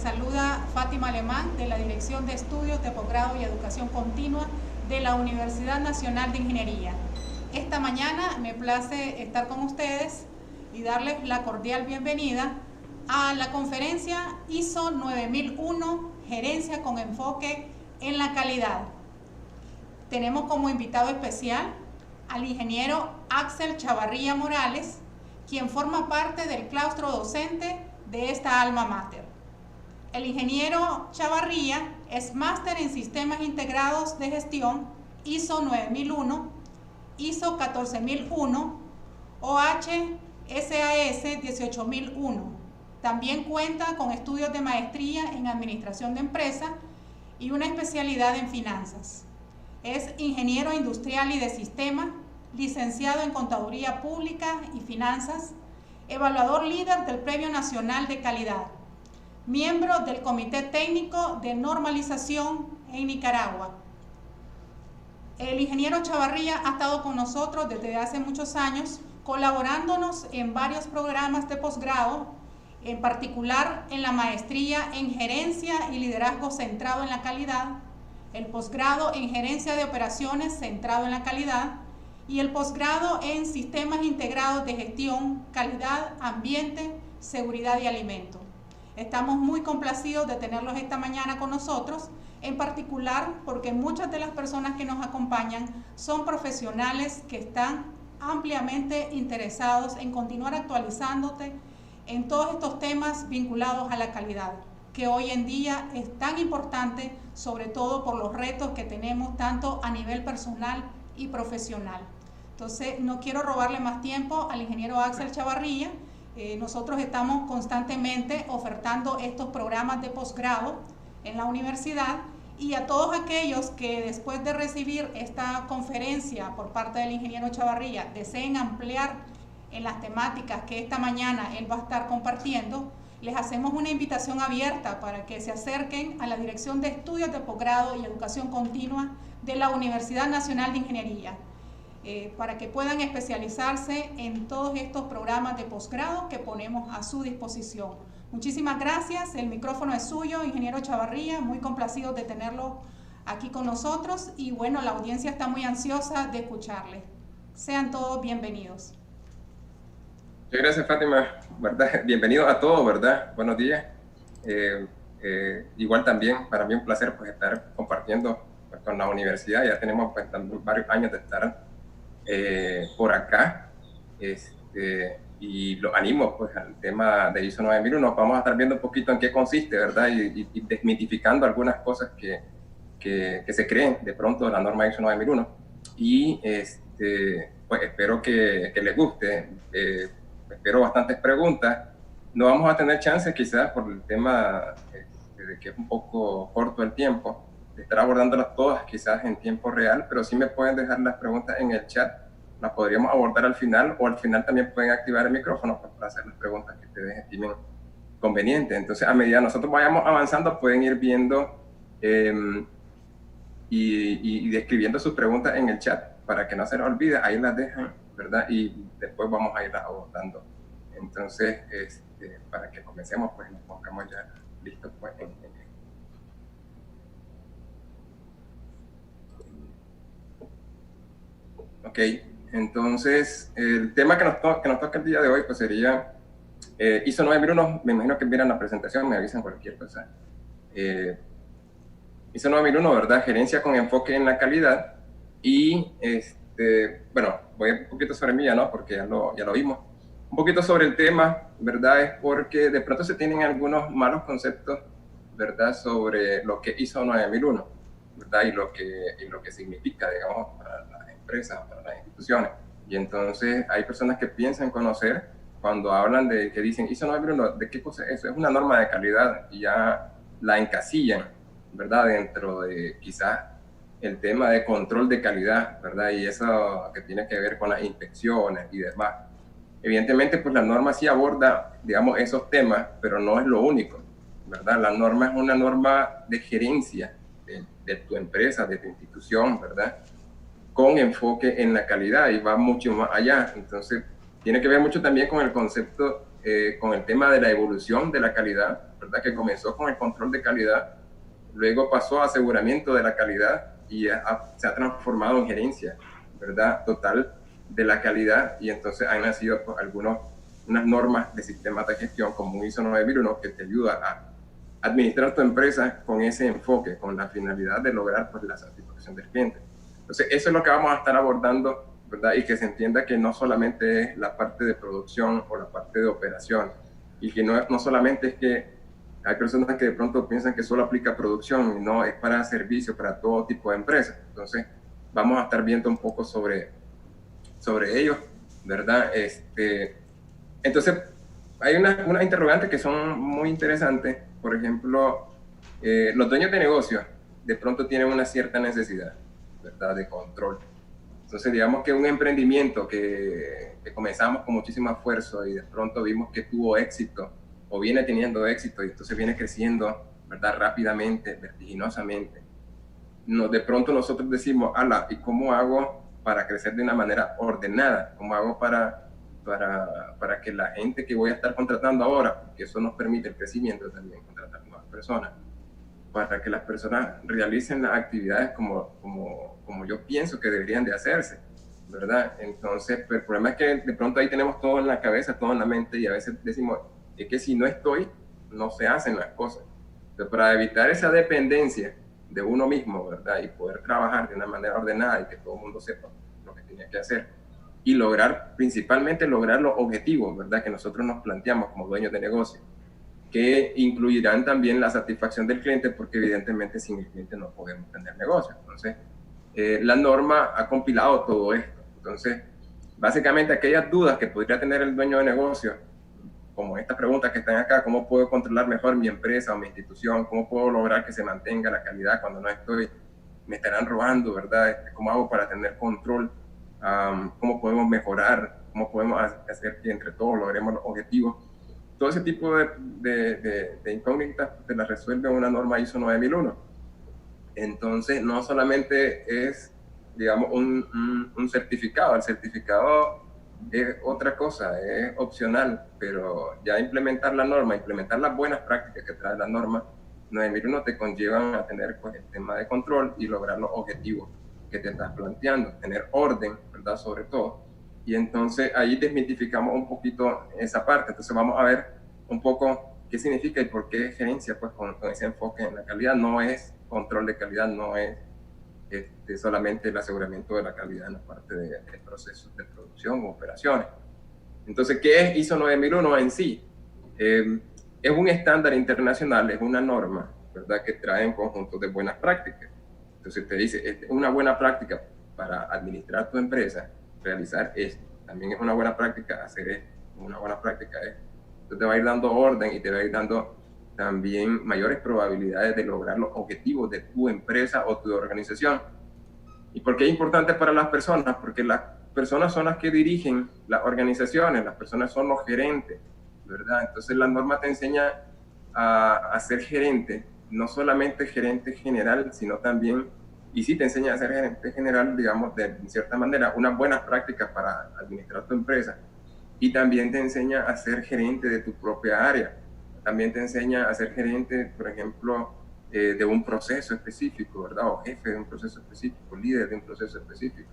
saluda Fátima Alemán de la Dirección de Estudios de Posgrado y Educación Continua de la Universidad Nacional de Ingeniería. Esta mañana me place estar con ustedes y darles la cordial bienvenida a la conferencia ISO 9001, Gerencia con enfoque en la calidad. Tenemos como invitado especial al ingeniero Axel Chavarría Morales, quien forma parte del claustro docente de esta alma mater. El ingeniero Chavarría es máster en Sistemas Integrados de Gestión ISO 9001, ISO 14001, OH SAS 18001. También cuenta con estudios de maestría en Administración de Empresas y una especialidad en Finanzas. Es ingeniero industrial y de sistemas, licenciado en Contaduría Pública y Finanzas, evaluador líder del Premio Nacional de Calidad, miembro del Comité Técnico de Normalización en Nicaragua. El ingeniero Chavarría ha estado con nosotros desde hace muchos años, colaborándonos en varios programas de posgrado, en particular en la maestría en Gerencia y Liderazgo centrado en la calidad, el posgrado en Gerencia de Operaciones centrado en la calidad y el posgrado en Sistemas Integrados de Gestión, Calidad, Ambiente, Seguridad y Alimento. Estamos muy complacidos de tenerlos esta mañana con nosotros, en particular porque muchas de las personas que nos acompañan son profesionales que están ampliamente interesados en continuar actualizándote en todos estos temas vinculados a la calidad, que hoy en día es tan importante, sobre todo por los retos que tenemos tanto a nivel personal y profesional. Entonces, no quiero robarle más tiempo al ingeniero Axel Chavarría. Nosotros estamos constantemente ofertando estos programas de posgrado en la universidad, y a todos aquellos que después de recibir esta conferencia por parte del ingeniero Chavarría deseen ampliar en las temáticas que esta mañana él va a estar compartiendo, les hacemos una invitación abierta para que se acerquen a la Dirección de Estudios de Posgrado y Educación Continua de la Universidad Nacional de Ingeniería, para que puedan especializarse en todos estos programas de posgrado que ponemos a su disposición. Muchísimas gracias, el micrófono es suyo, ingeniero Chavarría, muy complacido de tenerlo aquí con nosotros y bueno, la audiencia está muy ansiosa de escucharle. Sean todos bienvenidos. Muchas gracias, Fátima, ¿verdad? Bienvenidos a todos, ¿verdad? Buenos días. Igual también, para mí un placer pues, estar compartiendo pues, con la universidad. Ya tenemos pues, varios años de estar por acá. Y los animo pues, al tema de ISO 9001. Vamos a estar viendo un poquito en qué consiste, ¿verdad? Y desmitificando algunas cosas que se creen de pronto de la norma ISO 9001. Y pues espero que les guste. Espero bastantes preguntas. No vamos a tener chance quizás por el tema de que es un poco corto el tiempo, de estar abordándolas todas quizás en tiempo real, pero sí me pueden dejar las preguntas en el chat, las podríamos abordar al final, o al final también pueden activar el micrófono para hacer las preguntas que ustedes estimen convenientes. Entonces, a medida que nosotros vayamos avanzando, pueden ir viendo y describiendo sus preguntas en el chat para que no se les olvide, ahí las dejan, ¿verdad? Y después vamos a irlas abordando. Entonces, para que comencemos, pues nos pongamos ya listos pues, Ok, entonces el tema que nos toca el día de hoy pues sería ISO 9001. Me imagino que miran la presentación, me avisan cualquier cosa. ISO 9001, ¿verdad? Gerencia con enfoque en la calidad. Y bueno, voy un poquito sobre mí, ¿no? Porque ya lo vimos. Un poquito sobre el tema, ¿verdad? Es porque de pronto se tienen algunos malos conceptos, ¿verdad? Sobre lo que ISO 9001, ¿verdad? Y lo que significa, digamos, para las empresas, para las instituciones. Y entonces hay personas que piensan conocer cuando hablan que dicen ISO 9001, ¿de qué cosa es eso? Es una norma de calidad y ya la encasillan, ¿verdad? Dentro de quizás el tema de control de calidad, ¿verdad? Y eso que tiene que ver con las inspecciones y demás. Evidentemente, pues la norma sí aborda, digamos, esos temas, pero no es lo único, ¿verdad? La norma es una norma de gerencia de tu empresa, de tu institución, ¿verdad? Con enfoque en la calidad y va mucho más allá. Entonces, tiene que ver mucho también con el concepto con el tema de la evolución de la calidad, ¿verdad? Que comenzó con el control de calidad, luego pasó a aseguramiento de la calidad y se ha transformado en gerencia, ¿verdad? Total de la calidad, y entonces han nacido pues, unas normas de sistemas de gestión como un ISO 9001 que te ayuda a administrar tu empresa con ese enfoque, con la finalidad de lograr pues, la satisfacción del cliente. Entonces, eso es lo que vamos a estar abordando, ¿verdad? Y que se entienda que no solamente es la parte de producción o la parte de operación, y que no solamente es que hay personas que de pronto piensan que solo aplica producción, y no, es para servicio, para todo tipo de empresas. Entonces, vamos a estar viendo un poco sobre ello, ¿verdad? Entonces, hay unas interrogantes que son muy interesantes. Por ejemplo, los dueños de negocios de pronto tienen una cierta necesidad, ¿verdad?, de control. Entonces, digamos que un emprendimiento que comenzamos con muchísimo esfuerzo y de pronto vimos que tuvo éxito o viene teniendo éxito y entonces viene creciendo, ¿verdad?, rápidamente, vertiginosamente. De pronto nosotros decimos, ala, ¿y cómo hago para crecer de una manera ordenada? ¿Cómo hago para que la gente que voy a estar contratando ahora, porque eso nos permite el crecimiento también, contratar nuevas personas, para que las personas realicen las actividades como yo pienso que deberían de hacerse, ¿verdad? Entonces, el problema es que de pronto ahí tenemos todo en la cabeza, todo en la mente, y a veces decimos, es que si no estoy, no se hacen las cosas. Entonces, para evitar esa dependencia de uno mismo, ¿verdad? Y poder trabajar de una manera ordenada y que todo el mundo sepa lo que tenía que hacer, y principalmente lograr los objetivos, ¿verdad?, que nosotros nos planteamos como dueños de negocio, que incluirán también la satisfacción del cliente, porque evidentemente sin el cliente no podemos tener negocio. Entonces, la norma ha compilado todo esto. Entonces, básicamente aquellas dudas que podría tener el dueño de negocio, como estas preguntas que están acá, ¿cómo puedo controlar mejor mi empresa o mi institución? ¿Cómo puedo lograr que se mantenga la calidad cuando no estoy? Me estarán robando, ¿verdad? ¿Cómo hago para tener control? ¿Cómo podemos mejorar? ¿Cómo podemos hacer que entre todos logremos los objetivos? Todo ese tipo de incógnitas te las resuelve una norma ISO 9001. Entonces, no solamente es, digamos, un certificado. El certificado es otra cosa, es opcional, pero ya implementar la norma, implementar las buenas prácticas que trae la norma 9001 te conllevan a tener pues, el tema de control y lograr los objetivos que te estás planteando, tener orden, ¿verdad?, sobre todo. Y entonces ahí desmitificamos un poquito esa parte. Entonces vamos a ver un poco qué significa y por qué gerencia, pues con ese enfoque en la calidad. No es control de calidad, no es solamente el aseguramiento de la calidad en la parte de procesos de producción o operaciones. Entonces, ¿qué es ISO 9001 en sí? Es un estándar internacional, es una norma, ¿verdad?, que trae un conjunto de buenas prácticas. Entonces te dice, es una buena práctica para administrar tu empresa, realizar esto. También es una buena práctica hacer esto, una buena práctica esto. Entonces te va a ir dando orden y te va a ir dando también mayores probabilidades de lograr los objetivos de tu empresa o tu organización. ¿Y por qué es importante para las personas? Porque las personas son las que dirigen las organizaciones, las personas son los gerentes, ¿verdad? Entonces la norma te enseña a ser gerente, no solamente gerente general, sino también, y sí te enseña a ser gerente general, digamos, de cierta manera, unas buenas prácticas para administrar tu empresa, y también te enseña a ser gerente de tu propia área, también te enseña a ser gerente, por ejemplo, de un proceso específico, ¿verdad? O jefe de un proceso específico, líder de un proceso específico.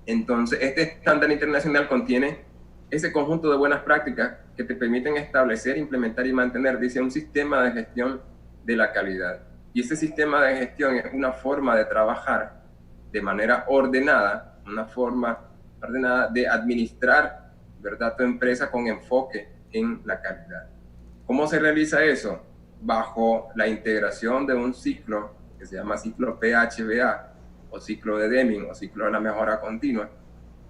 Entonces, este estándar internacional contiene ese conjunto de buenas prácticas que te permiten establecer, implementar y mantener, dice, un sistema de gestión de la calidad. Y ese sistema de gestión es una forma de trabajar de manera ordenada, una forma ordenada de administrar, ¿verdad?, tu empresa con enfoque en la calidad. ¿Cómo se realiza eso? Bajo la integración de un ciclo que se llama ciclo PHBA, o ciclo de Deming, o ciclo de la mejora continua,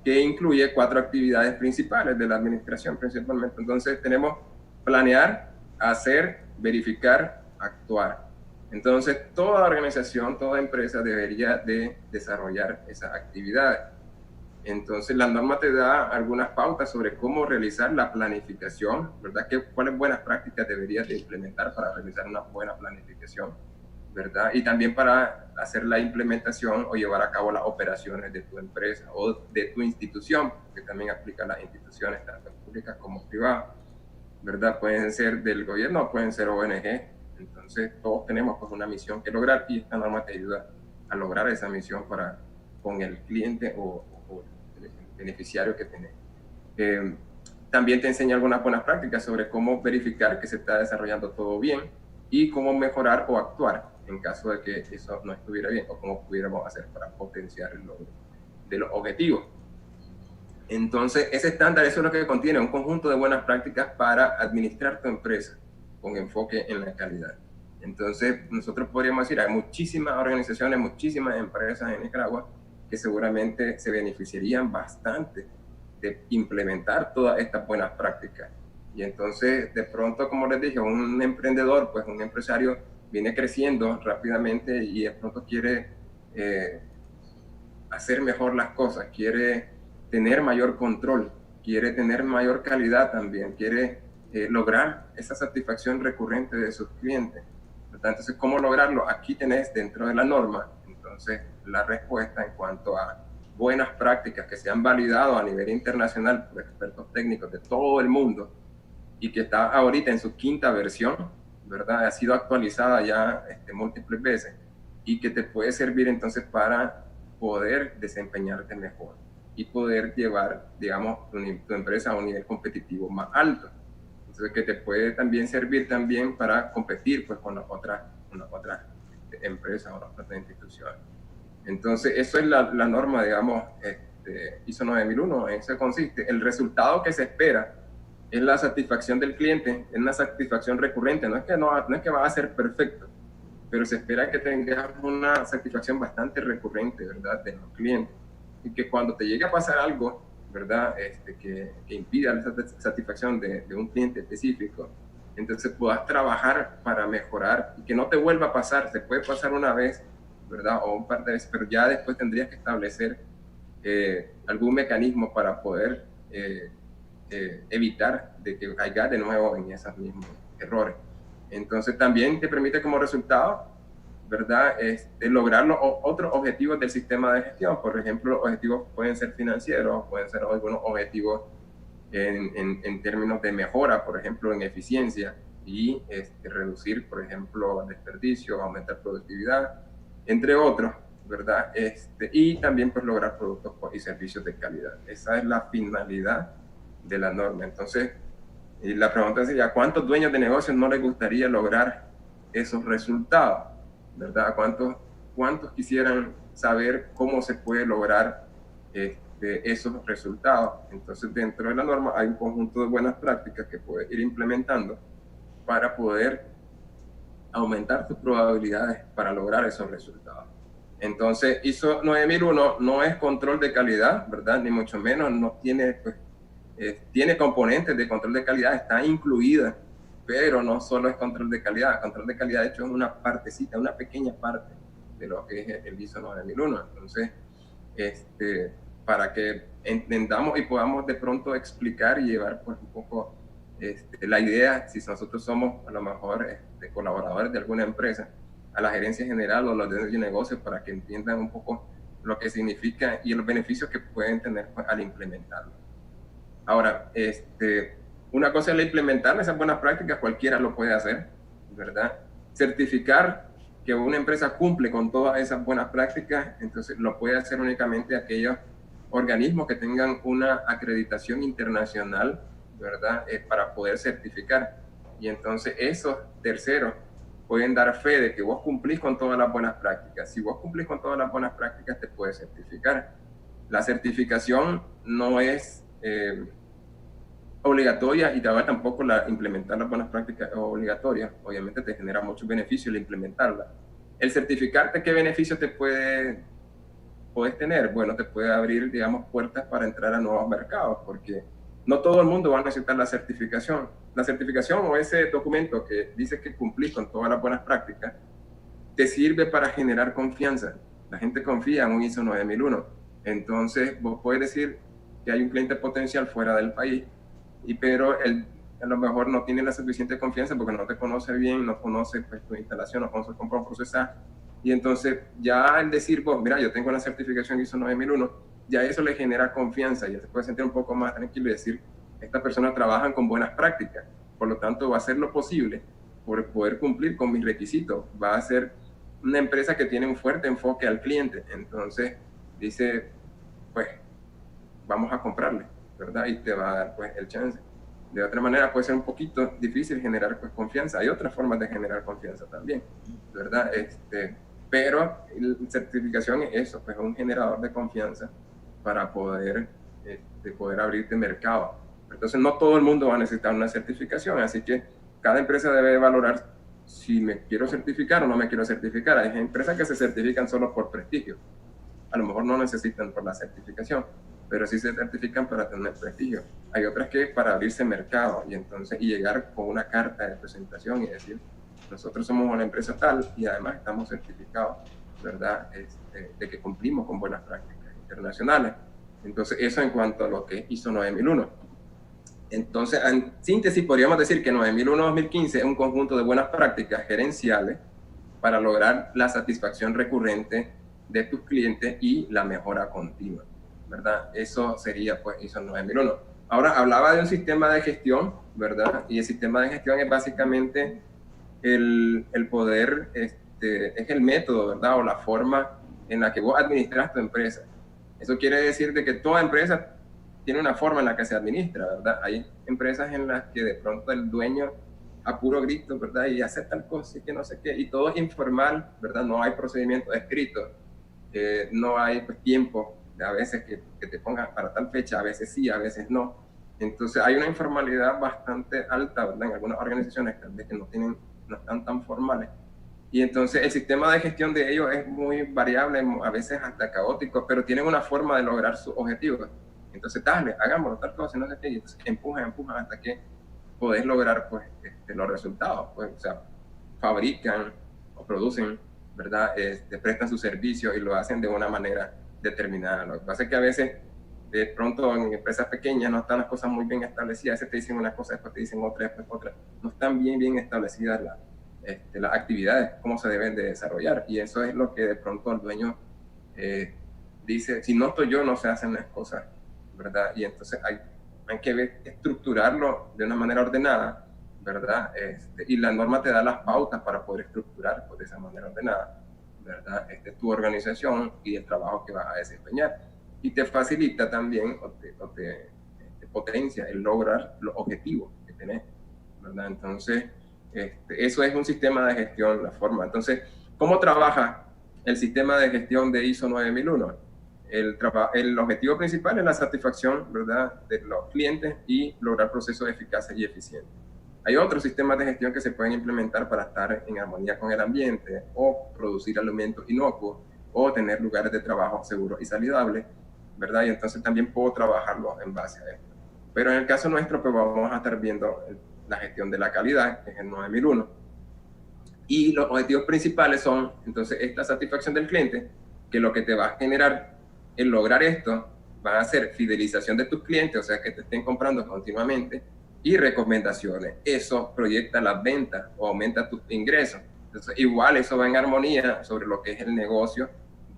que incluye 4 actividades principales de la administración principalmente. Entonces tenemos planear, hacer, verificar, actuar. Entonces toda organización, toda empresa debería de desarrollar esas actividades. Entonces la norma te da algunas pautas sobre cómo realizar la planificación, ¿verdad? ¿Cuáles buenas prácticas deberías de implementar para realizar una buena planificación? ¿verdad? Y también para hacer la implementación o llevar a cabo las operaciones de tu empresa o de tu institución, que también aplica a las instituciones, tanto públicas como privadas, ¿verdad? Pueden ser del gobierno, pueden ser ONG. Entonces, todos tenemos pues una misión que lograr y esta norma te ayuda a lograr esa misión para, con el cliente o el beneficiario que tenés. También te enseña algunas buenas prácticas sobre cómo verificar que se está desarrollando todo bien y cómo mejorar o actuar en caso de que eso no estuviera bien o cómo pudiéramos hacer para potenciar el logro de los objetivos. Entonces, ese estándar, eso es lo que contiene, un conjunto de buenas prácticas para administrar tu empresa con enfoque en la calidad. Entonces, nosotros podríamos decir, hay muchísimas organizaciones, muchísimas empresas en Nicaragua que seguramente se beneficiarían bastante de implementar todas estas buenas prácticas. Y entonces, de pronto, como les dije, un emprendedor, pues un empresario viene creciendo rápidamente y de pronto quiere hacer mejor las cosas, quiere tener mayor control, quiere tener mayor calidad también, quiere lograr esa satisfacción recurrente de sus clientes. Entonces, ¿cómo lograrlo? Aquí tenés dentro de la norma, entonces, la respuesta en cuanto a buenas prácticas que se han validado a nivel internacional por expertos técnicos de todo el mundo y que está ahorita en su 5ª versión, ¿verdad? Ha sido actualizada ya múltiples veces y que te puede servir entonces para poder desempeñarte mejor y poder llevar, digamos, tu empresa a un nivel competitivo más alto. Entonces, que te puede también servir también para competir pues, con las otras empresas o las otras instituciones. Entonces, eso es la norma, digamos, ISO 9001, en eso consiste. El resultado que se espera es la satisfacción del cliente, es una satisfacción recurrente, no es que va a ser perfecto, pero se espera que tengas una satisfacción bastante recurrente, ¿verdad?, de los clientes. Y que cuando te llegue a pasar algo, ¿verdad?, que impida la satisfacción de un cliente específico, entonces puedas trabajar para mejorar y que no te vuelva a pasar. Se puede pasar una vez, ¿verdad?, o un par de veces, pero ya después tendrías que establecer algún mecanismo para poder evitar de que caigas de nuevo en esos mismos errores. Entonces también te permite como resultado, ¿verdad?, lograr otros objetivos del sistema de gestión. Por ejemplo, los objetivos pueden ser financieros, pueden ser algunos objetivos en términos de mejora, por ejemplo, en eficiencia y reducir, por ejemplo, desperdicio, aumentar productividad, entre otros, ¿verdad? Y también pues lograr productos y servicios de calidad. Esa es la finalidad de la norma. Entonces, y la pregunta sería, ¿a cuántos dueños de negocios no les gustaría lograr esos resultados? ¿Verdad? ¿Cuántos quisieran saber cómo se puede lograr esos resultados? Entonces, dentro de la norma hay un conjunto de buenas prácticas que puedes ir implementando para poder aumentar tus probabilidades para lograr esos resultados. Entonces, ISO 9001 no es control de calidad, ¿verdad? Ni mucho menos, no tiene, pues, tiene componentes de control de calidad, está incluida, pero no solo es control de calidad. Control de calidad, de hecho, es una partecita, una pequeña parte de lo que es el ISO 9001. Entonces, para que entendamos y podamos de pronto explicar y llevar pues un poco la idea, si nosotros somos a lo mejor colaboradores de alguna empresa, a la gerencia general o los de negocios, para que entiendan un poco lo que significa y los beneficios que pueden tener pues, al implementarlo. Ahora, una cosa es implementar esas buenas prácticas, cualquiera lo puede hacer, ¿verdad? Certificar que una empresa cumple con todas esas buenas prácticas, entonces lo puede hacer únicamente aquellos organismos que tengan una acreditación internacional, ¿verdad? Para poder certificar. Y entonces esos terceros pueden dar fe de que vos cumplís con todas las buenas prácticas. Si vos cumplís con todas las buenas prácticas, te puedes certificar. La certificación no es obligatoria y tampoco implementar las buenas prácticas es obligatoria. Obviamente te genera muchos beneficios el implementarla. El certificarte, ¿qué beneficios puedes tener? Bueno, te puede abrir, digamos, puertas para entrar a nuevos mercados, porque no todo el mundo va a necesitar la certificación. La certificación o ese documento que dice que cumplís con todas las buenas prácticas, te sirve para generar confianza. La gente confía en un ISO 9001. Entonces, vos puedes decir que hay un cliente potencial fuera del país, pero a lo mejor no tiene la suficiente confianza porque no te conoce bien, no conoce pues, tu instalación, no conoce cómo procesar. Y entonces ya el decir, vos, mira, yo tengo una certificación ISO 9001, ya eso le genera confianza, ya se puede sentir un poco más tranquilo y decir, estas personas trabajan con buenas prácticas, por lo tanto va a hacer lo posible por poder cumplir con mis requisitos, va a ser una empresa que tiene un fuerte enfoque al cliente, entonces dice, pues vamos a comprarle, ¿verdad? Y te va a dar pues el chance. De otra manera puede ser un poquito difícil generar pues confianza, hay otras formas de generar confianza también, ¿verdad? Pero la certificación es eso, pues un generador de confianza para poder abrirte mercado. Entonces no todo el mundo va a necesitar una certificación, así que cada empresa debe valorar si me quiero certificar o no me quiero certificar. Hay empresas que se certifican solo por prestigio, a lo mejor no necesitan por la certificación, pero sí se certifican para tener prestigio. Hay otras que para abrirse mercado y llegar con una carta de presentación y decir, nosotros somos una empresa tal y además estamos certificados, ¿verdad? De que cumplimos con buenas prácticas internacionales. Entonces, eso en cuanto a lo que hizo 9001. Entonces, en síntesis, podríamos decir que 9001-2015 es un conjunto de buenas prácticas gerenciales para lograr la satisfacción recurrente de tus clientes y la mejora continua, ¿verdad? Eso sería, pues, ISO 9001. Ahora, hablaba de un sistema de gestión, ¿verdad? Y el sistema de gestión es básicamente el poder, es el método, ¿verdad? O la forma en la que vos administras tu empresa. Eso quiere decir de que toda empresa tiene una forma en la que se administra, ¿verdad? Hay empresas en las que de pronto el dueño a puro grito, ¿verdad? Y hace tal cosa y que no sé qué, y todo es informal, ¿verdad? No hay procedimiento escrito, no hay pues, tiempo, a veces que te pongas para tal fecha, a veces sí, a veces no. Entonces hay una informalidad bastante alta, ¿verdad? En algunas organizaciones tal vez que no están tan formales. Y entonces el sistema de gestión de ellos es muy variable, a veces hasta caótico, pero tienen una forma de lograr sus objetivos. Entonces, dale, hagámoslo, tal cosa, no sé qué, y entonces empujan hasta que podés lograr pues, los resultados. Pues, o sea, fabrican o producen, ¿verdad? Prestan su servicio y lo hacen de una manera determinada. Lo que pasa es que a veces, de pronto, en empresas pequeñas no están las cosas muy bien establecidas. A veces te dicen una cosa, después te dicen otra, después otra. No están bien establecidas las actividades, cómo se deben de desarrollar. Y eso es lo que de pronto el dueño dice, si no estoy yo, no se hacen las cosas, ¿verdad? Y entonces hay que estructurarlo de una manera ordenada, ¿verdad? Y la norma te da las pautas para poder estructurar pues, de esa manera ordenada, ¿verdad? Tu organización y el trabajo que vas a desempeñar. Y te facilita también o te potencia el lograr los objetivos que tenés, ¿verdad? Entonces, eso es un sistema de gestión, la forma. Entonces, ¿cómo trabaja el sistema de gestión de ISO 9001? El objetivo principal es la satisfacción, ¿verdad?, de los clientes y lograr procesos eficaces y eficientes. Hay otros sistemas de gestión que se pueden implementar para estar en armonía con el ambiente o producir alimentos inocuos o tener lugares de trabajo seguros y saludables, ¿verdad? Y entonces también puedo trabajarlo en base a esto. Pero en el caso nuestro, pues vamos a estar viendo la gestión de la calidad, que es el 9001. Y los objetivos principales son, entonces, esta satisfacción del cliente, que lo que te va a generar el lograr esto va a ser fidelización de tus clientes, o sea, que te estén comprando continuamente, y recomendaciones. Eso proyecta las ventas o aumenta tus ingresos. Entonces, igual eso va en armonía sobre lo que es el negocio,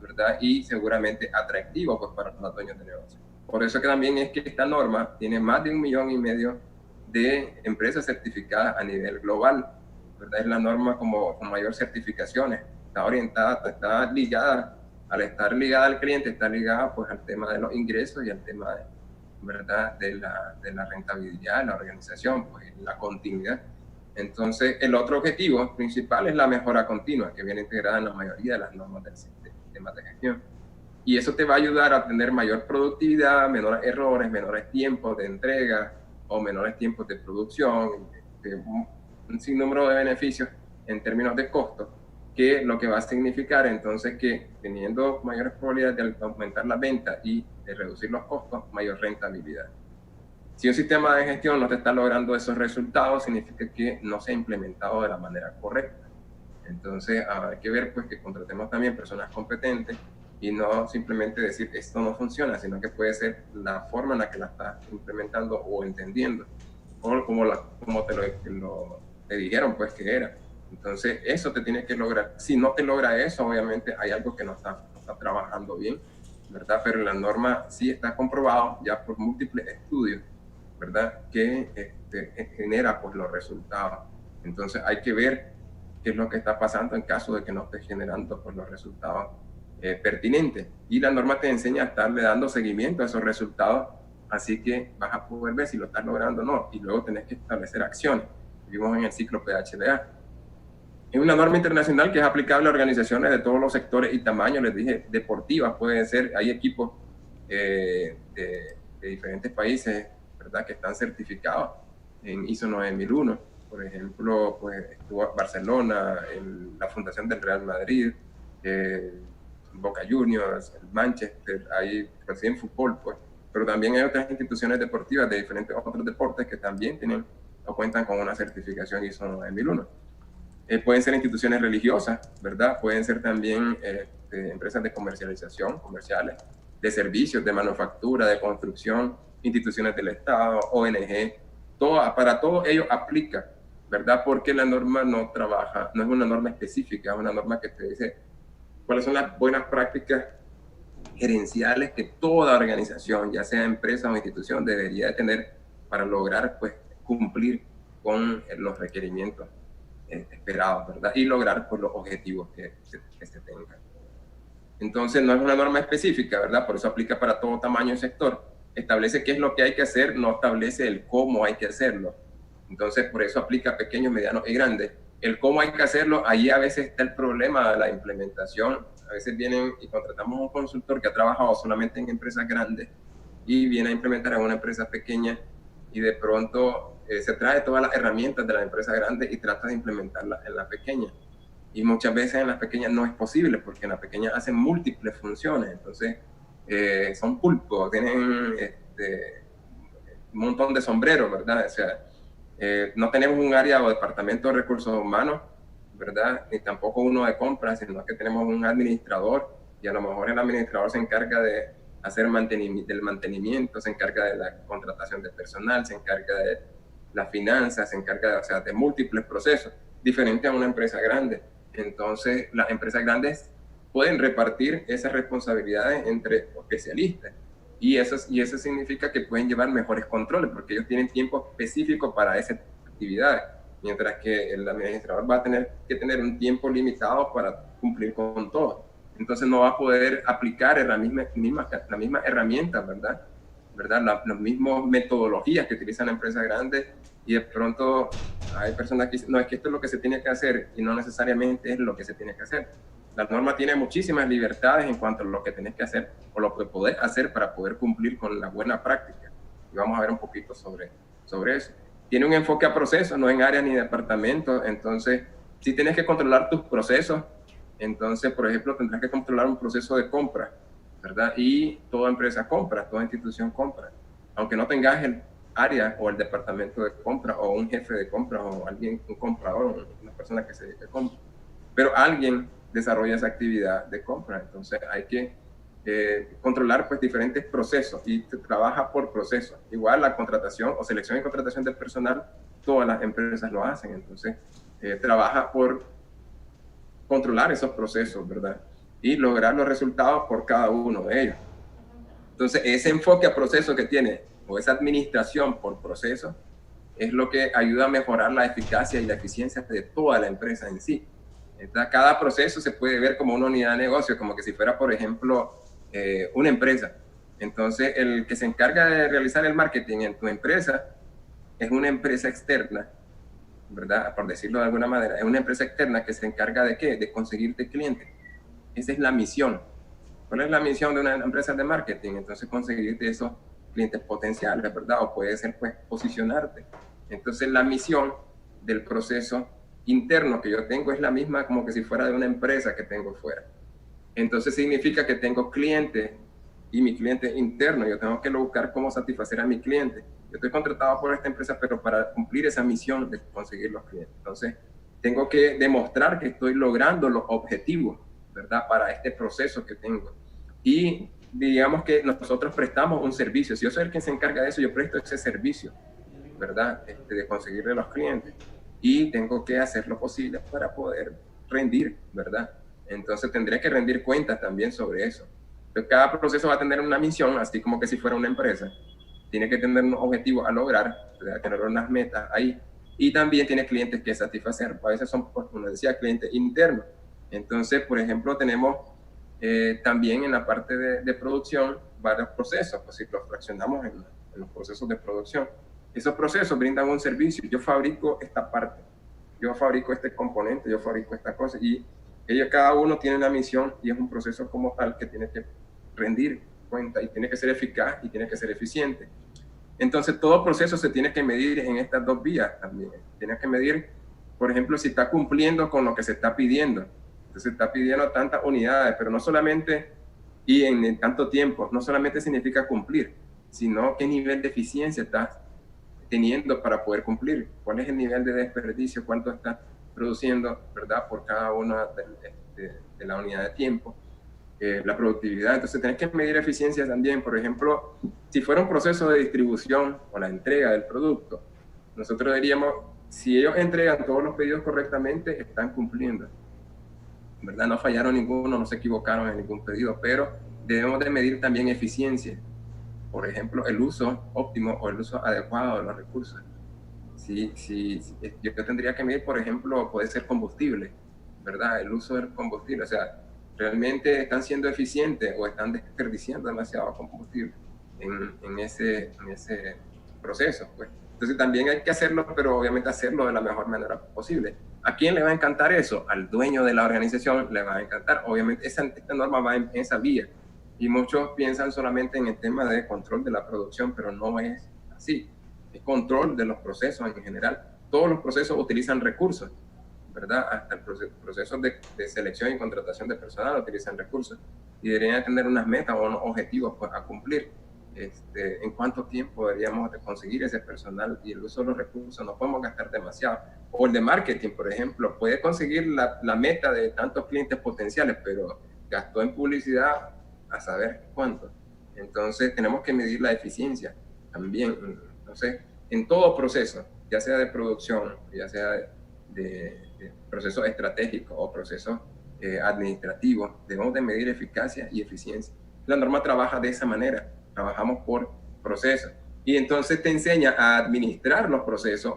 ¿verdad? Y seguramente atractivo pues, para los dueños de negocio. Por eso que también es que esta norma tiene más de 1,5 millones de empresas certificadas a nivel global, ¿verdad? Es la norma con mayor certificaciones. Está orientada, está ligada, al estar ligada al cliente, está ligada pues al tema de los ingresos y al tema de, ¿verdad? de la rentabilidad de la organización, pues la continuidad. Entonces, el otro objetivo principal es la mejora continua, que viene integrada en la mayoría de las normas del sistema de gestión. Y eso te va a ayudar a tener mayor productividad, menores errores, menores tiempos de entrega o menores tiempos de producción, un sinnúmero de beneficios en términos de costos, que lo que va a significar entonces que teniendo mayores probabilidades de aumentar la venta y de reducir los costos, mayor rentabilidad. Si un sistema de gestión no te está logrando esos resultados, significa que no se ha implementado de la manera correcta. Entonces hay que ver pues que contratemos también personas competentes y no simplemente decir esto no funciona, sino que puede ser la forma en la que la estás implementando o entendiendo o como te dijeron pues que era. Entonces eso te tiene que lograr. Si no te logra eso, obviamente hay algo que no está trabajando bien, ¿verdad? Pero la norma sí está comprobado ya por múltiples estudios, ¿verdad? Que genera pues los resultados. Entonces hay que ver qué es lo que está pasando en caso de que no esté generando pues los resultados pertinentes. Y la norma te enseña a estarle dando seguimiento a esos resultados, así que vas a poder ver si lo estás logrando o no, y luego tenés que establecer acciones. Vivimos en el ciclo PHDA. Es una norma internacional que es aplicable a organizaciones de todos los sectores y tamaños, les dije, deportivas, pueden ser, hay equipos de diferentes países, ¿verdad?, que están certificados en ISO 9001. Por ejemplo, pues estuvo Barcelona, la Fundación del Real Madrid, Boca Juniors, el Manchester, hay recién fútbol, pues, pero también hay otras instituciones deportivas de diferentes otros deportes que también tienen o cuentan con una certificación ISO 9001. Pueden ser instituciones religiosas, ¿verdad? Pueden ser también empresas de comercialización, comerciales, de servicios, de manufactura, de construcción, instituciones del Estado, ONG, para todo ello aplica, ¿verdad? Porque la norma no trabaja, no es una norma específica, es una norma que te dice cuáles son las buenas prácticas gerenciales que toda organización, ya sea empresa o institución, debería de tener para lograr pues, cumplir con los requerimientos esperados, ¿verdad? Y lograr pues, los objetivos que se tengan. Entonces, no es una norma específica, ¿verdad? Por eso aplica para todo tamaño y sector. Establece qué es lo que hay que hacer, no establece el cómo hay que hacerlo. Entonces, por eso aplica a pequeños, medianos y grandes. El cómo hay que hacerlo, ahí a veces está el problema de la implementación. A veces vienen y contratamos a un consultor que ha trabajado solamente en empresas grandes y viene a implementar en una empresa pequeña y de pronto se trae todas las herramientas de la empresa grande y trata de implementarlas en la pequeña. Y muchas veces en las pequeñas no es posible porque en la pequeña hacen múltiples funciones. Entonces, son pulpos, tienen un montón de sombreros, ¿verdad? O sea, no tenemos un área o departamento de recursos humanos, ¿verdad? Ni tampoco uno de compras, sino que tenemos un administrador y a lo mejor el administrador se encarga de hacer del mantenimiento, se encarga de la contratación de personal, se encarga de las finanzas, se encarga de múltiples procesos, diferente a una empresa grande. Entonces, las empresas grandes pueden repartir esas responsabilidades entre especialistas y eso significa que pueden llevar mejores controles porque ellos tienen tiempo específico para esas actividades, mientras que el administrador va a tener que tener un tiempo limitado para cumplir con todo. Entonces no va a poder aplicar la misma herramienta, ¿verdad? Las mismas metodologías que utilizan empresas grandes y de pronto hay personas que dicen, no, es que esto es lo que se tiene que hacer y no necesariamente es lo que se tiene que hacer. La norma tiene muchísimas libertades en cuanto a lo que tenés que hacer o lo que podés hacer para poder cumplir con la buena práctica. Y vamos a ver un poquito sobre eso. Tiene un enfoque a procesos, no en áreas ni departamentos, entonces si tienes que controlar tus procesos, entonces, por ejemplo, tendrás que controlar un proceso de compra, ¿verdad? Y toda empresa compra, toda institución compra. Aunque no tengas el área o el departamento de compra o un jefe de compra o alguien, un comprador, una persona que se dedica a compra. Pero alguien desarrolla esa actividad de compra, entonces hay que controlar pues diferentes procesos y se trabaja por procesos. Igual la contratación o selección y contratación del personal, todas las empresas lo hacen, entonces trabaja por controlar esos procesos, ¿verdad? Y lograr los resultados por cada uno de ellos. Entonces, ese enfoque a proceso que tiene, o esa administración por proceso, es lo que ayuda a mejorar la eficacia y la eficiencia de toda la empresa en sí. Entonces, cada proceso se puede ver como una unidad de negocio, como que si fuera, por ejemplo, una empresa. Entonces, el que se encarga de realizar el marketing en tu empresa es una empresa externa, ¿verdad? Por decirlo de alguna manera, es una empresa externa que se encarga de ¿qué? De conseguirte clientes. Esa es la misión. ¿Cuál es la misión de una empresa de marketing? Entonces, conseguirte esos clientes potenciales, ¿verdad? O puede ser, pues, posicionarte. Entonces, la misión del proceso interno que yo tengo es la misma como que si fuera de una empresa que tengo fuera. Entonces, significa que tengo clientes y mi cliente interno, yo tengo que buscar cómo satisfacer a mi cliente. Yo estoy contratado por esta empresa, pero para cumplir esa misión de conseguir los clientes. Entonces, tengo que demostrar que estoy logrando los objetivos, ¿verdad? Para este proceso que tengo. Y digamos que nosotros prestamos un servicio. Si yo soy el que se encarga de eso, yo presto ese servicio. ¿verdad? De conseguirle los clientes, y tengo que hacer lo posible para poder rendir, ¿verdad? Entonces tendría que rendir cuentas también sobre eso. Entonces, cada proceso va a tener una misión, así como que si fuera una empresa. Tiene que tener unos objetivos a lograr, ¿verdad? Tener unas metas ahí. Y también tiene clientes que satisfacer. A veces son, como decía, clientes internos. Entonces, por ejemplo, tenemos también en la parte de producción varios procesos, pues si los fraccionamos en los procesos de producción. Esos procesos brindan un servicio. Yo fabrico esta parte, yo fabrico este componente, yo fabrico esta cosa, y ellos cada uno tiene una misión, y es un proceso como tal que tiene que rendir cuenta y tiene que ser eficaz y tiene que ser eficiente. Entonces todo proceso se tiene que medir en estas dos vías también. Tiene que medir, por ejemplo, si está cumpliendo con lo que se está pidiendo. Entonces se está pidiendo tantas unidades, pero no solamente, y en tanto tiempo, no solamente significa cumplir, sino qué nivel de eficiencia estás teniendo para poder cumplir, cuál es el nivel de desperdicio, cuánto está produciendo, ¿verdad?, por cada una de la unidad de tiempo, la productividad. Entonces tenés que medir eficiencia también. Por ejemplo, si fuera un proceso de distribución o la entrega del producto, nosotros diríamos, si ellos entregan todos los pedidos correctamente, están cumpliendo, ¿verdad? No fallaron ninguno, no se equivocaron en ningún pedido, pero debemos de medir también eficiencia. Por ejemplo, el uso óptimo o el uso adecuado de los recursos. Yo tendría que medir, por ejemplo, puede ser combustible, ¿verdad? El uso del combustible, o sea, realmente están siendo eficientes o están desperdiciando demasiado combustible en ese proceso, pues. Entonces también hay que hacerlo, pero obviamente hacerlo de la mejor manera posible. ¿A quién le va a encantar eso? Al dueño de la organización le va a encantar. Obviamente esta norma va en esa vía. Y muchos piensan solamente en el tema de control de la producción, pero no es así. Es control de los procesos en general. Todos los procesos utilizan recursos, ¿verdad? Hasta el proceso de selección y contratación de personal utilizan recursos, y deberían tener unas metas o unos objetivos, pues, a cumplir. En cuánto tiempo deberíamos de conseguir ese personal y el uso de los recursos. No podemos gastar demasiado. O el de marketing, por ejemplo, puede conseguir la meta de tantos clientes potenciales, pero gastó en publicidad a saber cuánto. Entonces tenemos que medir la eficiencia también. Entonces, en todo proceso, ya sea de producción, ya sea de procesos estratégicos o procesos administrativos, debemos de medir eficacia y eficiencia. La norma trabaja de esa manera. Trabajamos por procesos, y entonces te enseña a administrar los procesos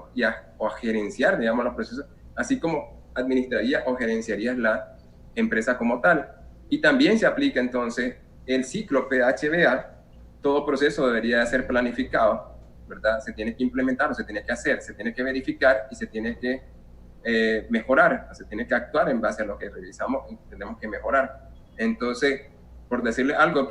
o a gerenciar, digamos, los procesos, así como administrarías o gerenciarías la empresa como tal. Y también se aplica entonces el ciclo PHBA. Todo proceso debería ser planificado, ¿verdad? Se tiene que implementar, o se tiene que hacer, se tiene que verificar y se tiene que mejorar, se tiene que actuar en base a lo que revisamos y tenemos que mejorar. Entonces, por decirle algo,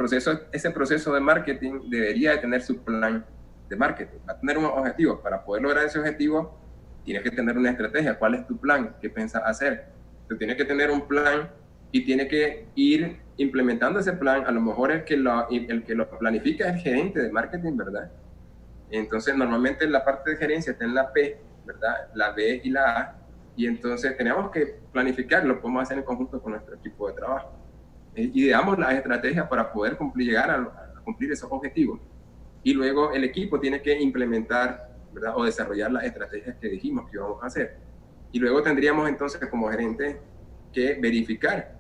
ese proceso de marketing debería de tener su plan de marketing, va a tener unos objetivos. Para poder lograr ese objetivo, tienes que tener una estrategia. ¿Cuál es tu plan? ¿Qué piensas hacer? Tú tienes que tener un plan y tienes que ir implementando ese plan. A lo mejor el que lo planifica es el gerente de marketing, ¿verdad? Entonces, normalmente la parte de gerencia está en la P, ¿verdad? La B y la A. Y entonces tenemos que planificar, lo podemos hacer en conjunto con nuestro equipo de trabajo. Ideamos las estrategias para poder llegar a cumplir esos objetivos. Y luego el equipo tiene que implementar, ¿verdad?, o desarrollar las estrategias que dijimos que íbamos a hacer. Y luego tendríamos entonces como gerente que verificar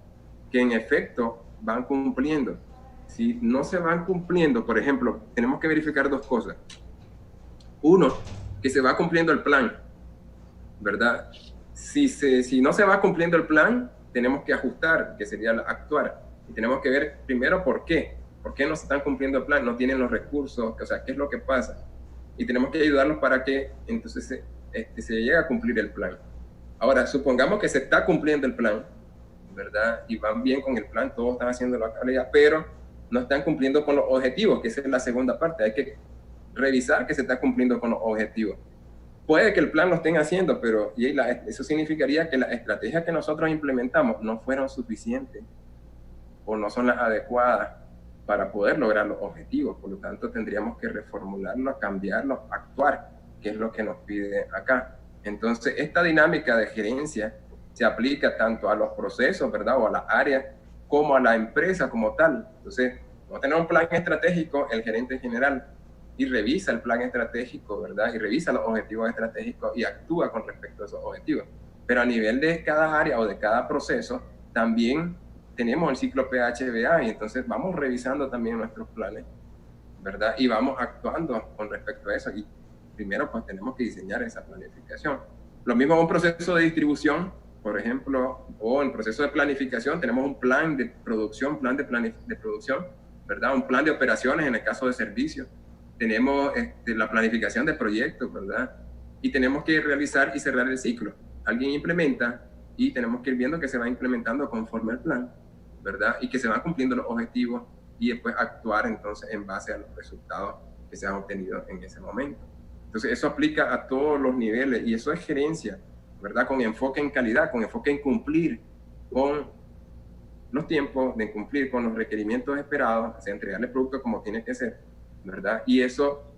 que en efecto van cumpliendo. Si no se van cumpliendo, por ejemplo, tenemos que verificar dos cosas. Uno, que se va cumpliendo el plan, ¿verdad? Si no se va cumpliendo el plan, tenemos que ajustar, que sería actuar. Y tenemos que ver primero por qué no se están cumpliendo el plan, no tienen los recursos, o sea, qué es lo que pasa. Y tenemos que ayudarlos para que entonces se llegue a cumplir el plan. Ahora, supongamos que se está cumpliendo el plan, ¿verdad? Y van bien con el plan, todos están haciendo la calidad, pero no están cumpliendo con los objetivos, que esa es la segunda parte. Hay que revisar que se está cumpliendo con los objetivos. Puede que el plan lo estén haciendo, pero eso significaría que las estrategias que nosotros implementamos no fueron suficientes o no son las adecuadas para poder lograr los objetivos. Por lo tanto, tendríamos que reformularlo, cambiarlo, actuar, que es lo que nos pide acá. Entonces, esta dinámica de gerencia se aplica tanto a los procesos, ¿verdad?, o a las áreas, como a la empresa como tal. Entonces, vamos a tener un plan estratégico, el gerente general y revisa el plan estratégico, ¿verdad? Y revisa los objetivos estratégicos y actúa con respecto a esos objetivos. Pero a nivel de cada área o de cada proceso, también tenemos el ciclo PHBA y entonces vamos revisando también nuestros planes, ¿verdad? Y vamos actuando con respecto a eso. Y primero, pues tenemos que diseñar esa planificación. Lo mismo en un proceso de distribución, por ejemplo, o en proceso de planificación, tenemos un plan de producción, de producción, ¿verdad? Un plan de operaciones en el caso de servicios. Tenemos la planificación de proyectos, ¿verdad? Y tenemos que realizar y cerrar el ciclo. Alguien implementa y tenemos que ir viendo que se va implementando conforme al plan, ¿verdad? Y que se van cumpliendo los objetivos y después actuar entonces en base a los resultados que se han obtenido en ese momento. Entonces eso aplica a todos los niveles y eso es gerencia, ¿verdad? Con enfoque en calidad, con enfoque en cumplir con los tiempos, de cumplir con los requerimientos esperados, o sea, entregarle el producto como tiene que ser, ¿verdad? Y eso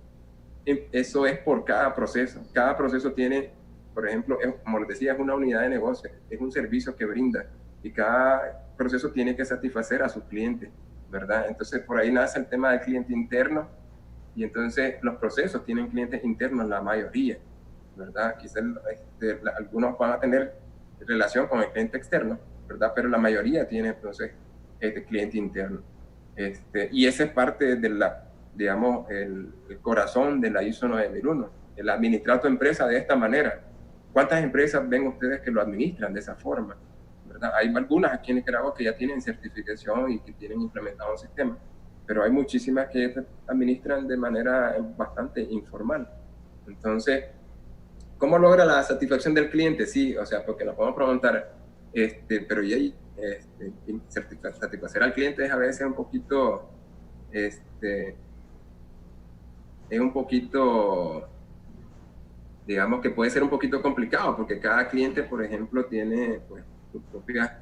es por cada proceso. Cada proceso tiene, por ejemplo, como les decía, es una unidad de negocio, es un servicio que brinda y cada proceso tiene que satisfacer a sus clientes, ¿verdad? Entonces por ahí nace el tema del cliente interno y entonces los procesos tienen clientes internos la mayoría, ¿verdad? Quizás algunos van a tener relación con el cliente externo, ¿verdad? Pero la mayoría tiene entonces este cliente interno. Y esa es parte de la, digamos, el corazón de la ISO 9001, el administrar tu empresa de esta manera. ¿Cuántas empresas ven ustedes que lo administran de esa forma? ¿Verdad? Hay algunas aquí en Nicaragua que ya tienen certificación y que tienen implementado un sistema, pero hay muchísimas que administran de manera bastante informal. Entonces, ¿cómo logra la satisfacción del cliente? Sí, o sea, porque nos podemos preguntar, pero ya satisfacer al cliente es a veces un poquito, es un poquito, digamos que puede ser un poquito complicado, porque cada cliente, por ejemplo, tiene pues, su propia,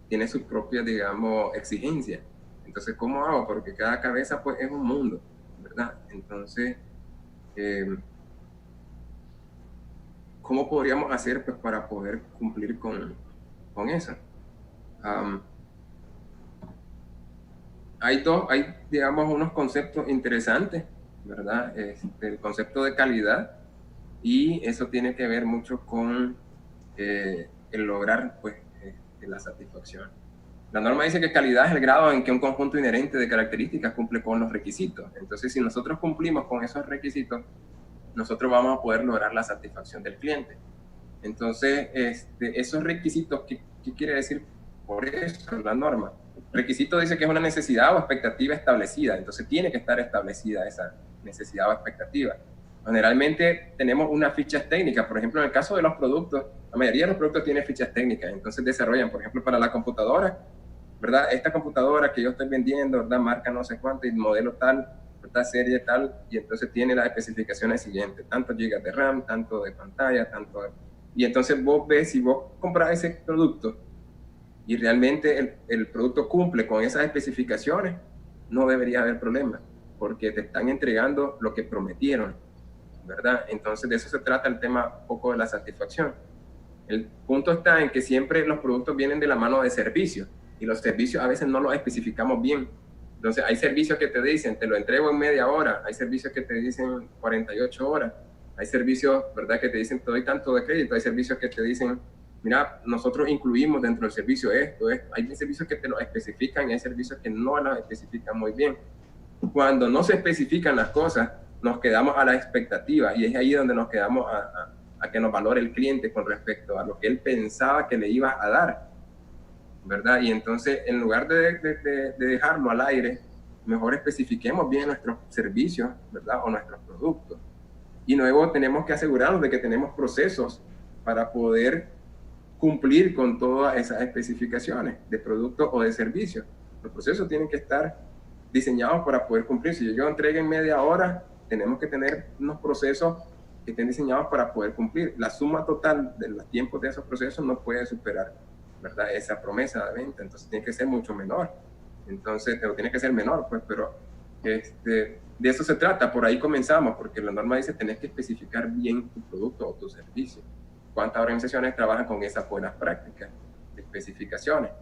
tiene su propia, digamos, exigencia. Entonces, ¿cómo hago? Porque cada cabeza pues es un mundo, ¿verdad? Entonces, ¿cómo podríamos hacer pues, para poder cumplir con eso? Hay digamos, unos conceptos interesantes, ¿verdad? El concepto de calidad, y eso tiene que ver mucho con el lograr pues, la satisfacción. La norma dice que calidad es el grado en que un conjunto inherente de características cumple con los requisitos. Entonces, si nosotros cumplimos con esos requisitos, nosotros vamos a poder lograr la satisfacción del cliente. Entonces, esos requisitos, ¿qué quiere decir por eso la norma? Requisito dice que es una necesidad o expectativa establecida, entonces tiene que estar establecida esa necesidad o expectativa. Generalmente tenemos unas fichas técnicas, por ejemplo, en el caso de los productos, la mayoría de los productos tienen fichas técnicas, entonces desarrollan, por ejemplo, para la computadora, ¿verdad? Esta computadora que yo estoy vendiendo, ¿verdad? Marca no sé cuánto y modelo tal, ¿verdad? Serie tal, y entonces tiene las especificaciones siguientes, tantos gigas de RAM, tanto de pantalla, tanto de... Y entonces vos ves, si vos compras ese producto y realmente el producto cumple con esas especificaciones, no debería haber problema, porque te están entregando lo que prometieron, ¿verdad? Entonces de eso se trata el tema un poco de la satisfacción. El punto está en que siempre los productos vienen de la mano de servicios, y los servicios a veces no los especificamos bien. Entonces hay servicios que te dicen, te lo entrego en media hora, hay servicios que te dicen 48 horas, hay servicios, ¿verdad?, que te dicen te doy tanto de crédito, hay servicios que te dicen, mira, nosotros incluimos dentro del servicio esto, hay servicios que te lo especifican y hay servicios que no lo especifican muy bien. Cuando no se especifican las cosas, nos quedamos a la expectativa y es ahí donde nos quedamos a que nos valore el cliente con respecto a lo que él pensaba que le iba a dar, ¿verdad? Y entonces, en lugar de dejarlo al aire, mejor especifiquemos bien nuestros servicios, ¿verdad? O nuestros productos. Y luego tenemos que asegurarnos de que tenemos procesos para poder cumplir con todas esas especificaciones de productos o de servicios. Los procesos tienen que estar diseñados para poder cumplir. Si yo entrego en media hora, tenemos que tener unos procesos que estén diseñados para poder cumplir. La suma total de los tiempos de esos procesos no puede superar, ¿verdad?, esa promesa de venta. Entonces tiene que ser mucho menor. Entonces, tiene que ser menor, pues, pero de eso se trata. Por ahí comenzamos, porque la norma dice tenés que especificar bien tu producto o tu servicio. ¿Cuántas organizaciones trabajan con esas buenas prácticas de especificaciones?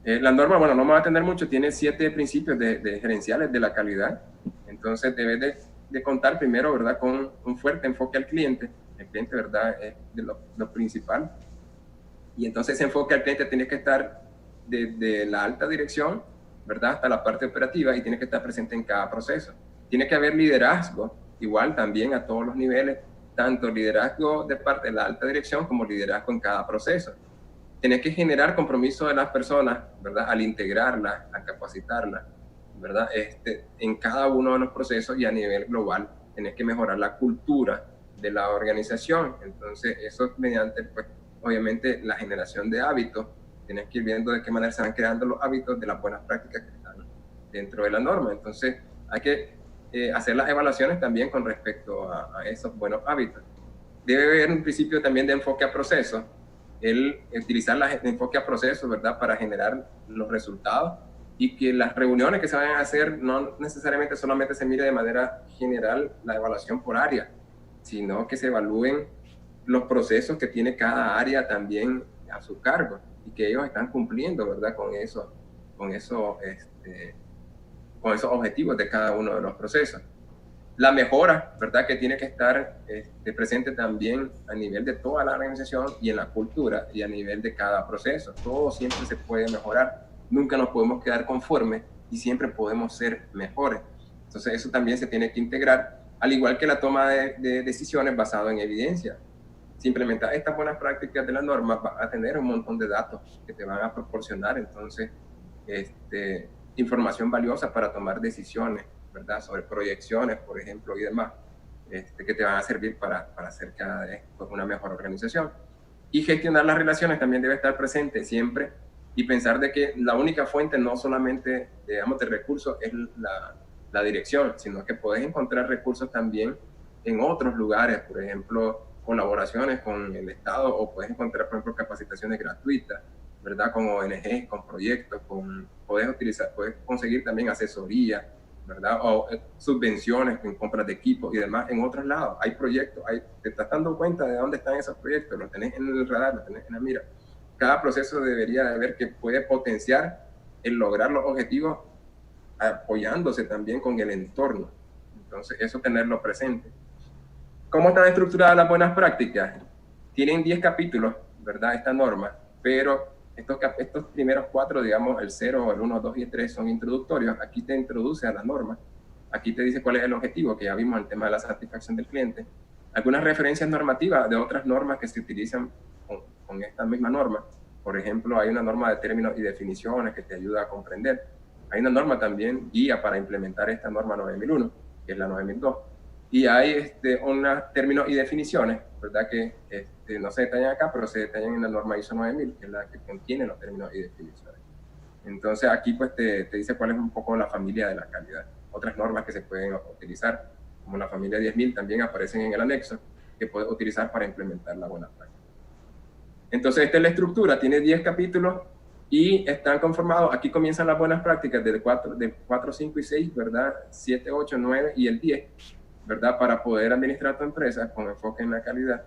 La norma, bueno, no me va a atender mucho, tiene 7 principios de gerenciales de la calidad. Entonces, debe de contar primero, ¿verdad?, con un fuerte enfoque al cliente. El cliente, ¿verdad?, es de lo principal. Y entonces ese enfoque al cliente tiene que estar desde la alta dirección, ¿verdad?, hasta la parte operativa, y tiene que estar presente en cada proceso. Tiene que haber liderazgo, igual también a todos los niveles, tanto liderazgo de parte de la alta dirección como liderazgo en cada proceso. Tienes que generar compromiso de las personas, ¿verdad?, al integrarlas, a capacitarlas, ¿verdad?, en cada uno de los procesos, y a nivel global tienes que mejorar la cultura de la organización. Entonces, eso mediante, pues, obviamente, la generación de hábitos. Tienes que ir viendo de qué manera se van creando los hábitos de las buenas prácticas que están dentro de la norma. Entonces, hay que hacer las evaluaciones también con respecto a esos buenos hábitos. Debe haber un principio también de enfoque a procesos, el utilizar el enfoque a procesos, ¿verdad?, para generar los resultados, y que las reuniones que se vayan a hacer no necesariamente solamente se mire de manera general la evaluación por área, sino que se evalúen los procesos que tiene cada área también a su cargo, y que ellos están cumpliendo, ¿verdad?, con esos objetivos de cada uno de los procesos. La mejora, ¿verdad?, que tiene que estar presente también a nivel de toda la organización y en la cultura y a nivel de cada proceso. Todo siempre se puede mejorar. Nunca nos podemos quedar conformes y siempre podemos ser mejores. Entonces eso también se tiene que integrar, al igual que la toma de decisiones basado en evidencia. Si implementas estas buenas prácticas de la norma, vas a tener un montón de datos que te van a proporcionar, entonces, información valiosa para tomar decisiones, ¿verdad?, sobre proyecciones, por ejemplo, y demás, que te van a servir para hacer cada vez, pues, una mejor organización. Y gestionar las relaciones también debe estar presente siempre, y pensar de que la única fuente no solamente, digamos, de recursos es la dirección, sino que puedes encontrar recursos también en otros lugares, por ejemplo, colaboraciones con el Estado, o puedes encontrar, por ejemplo, capacitaciones gratuitas, ¿verdad?, con ONG, con proyectos, puedes conseguir también asesoría, ¿verdad?, o subvenciones en compras de equipos y demás en otros lados. Hay proyectos, te estás dando cuenta de dónde están esos proyectos, los tenés en el radar, los tenés en la mira. Cada proceso debería de ver que puede potenciar el lograr los objetivos, apoyándose también con el entorno. Entonces, eso tenerlo presente. ¿Cómo están estructuradas las buenas prácticas? Tienen 10 capítulos, ¿verdad?, esta norma, pero estos primeros 4, digamos, el 0, el 1, 2 y el 3, son introductorios. Aquí te introduce a la norma. Aquí te dice cuál es el objetivo, que ya vimos el tema de la satisfacción del cliente. Algunas referencias normativas de otras normas que se utilizan con esta misma norma. Por ejemplo, hay una norma de términos y definiciones que te ayuda a comprender. Hay una norma también guía para implementar esta norma 9001, que es la 9002. Y hay unos términos y definiciones, ¿verdad?, que no se detallan acá, pero se detallan en la norma ISO 9000, que es la que contiene los términos y definiciones. Entonces aquí, pues, te dice cuál es un poco la familia de la calidad. Otras normas que se pueden utilizar, como la familia 10.000, también aparecen en el anexo, que puedes utilizar para implementar la buena práctica. Entonces, esta es la estructura, tiene 10 capítulos y están conformados. Aquí comienzan las buenas prácticas de 4, 5 y 6, ¿verdad?, 7, 8, 9 y el 10, ¿verdad?, para poder administrar tu empresa con enfoque en la calidad.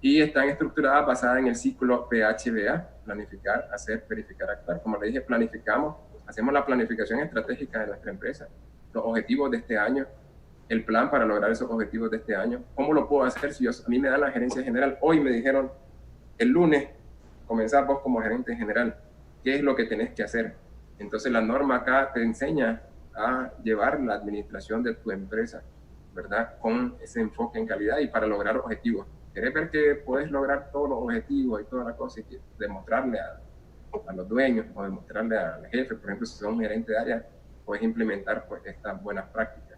Y están estructuradas basadas en el ciclo PHBA: planificar, hacer, verificar, actuar. Como le dije, planificamos, hacemos la planificación estratégica de nuestra empresa, los objetivos de este año, el plan para lograr esos objetivos de este año. ¿Cómo lo puedo hacer si a mí me dan la gerencia general? Hoy me dijeron, el lunes comenzás vos como gerente general, ¿qué es lo que tenés que hacer? Entonces la norma acá te enseña a llevar la administración de tu empresa, ¿verdad?, con ese enfoque en calidad y para lograr objetivos. ¿Querés ver que puedes lograr todos los objetivos y toda la cosa, y demostrarle a los dueños o demostrarle al jefe, por ejemplo, si son un gerente de área, puedes implementar, pues, estas buenas prácticas?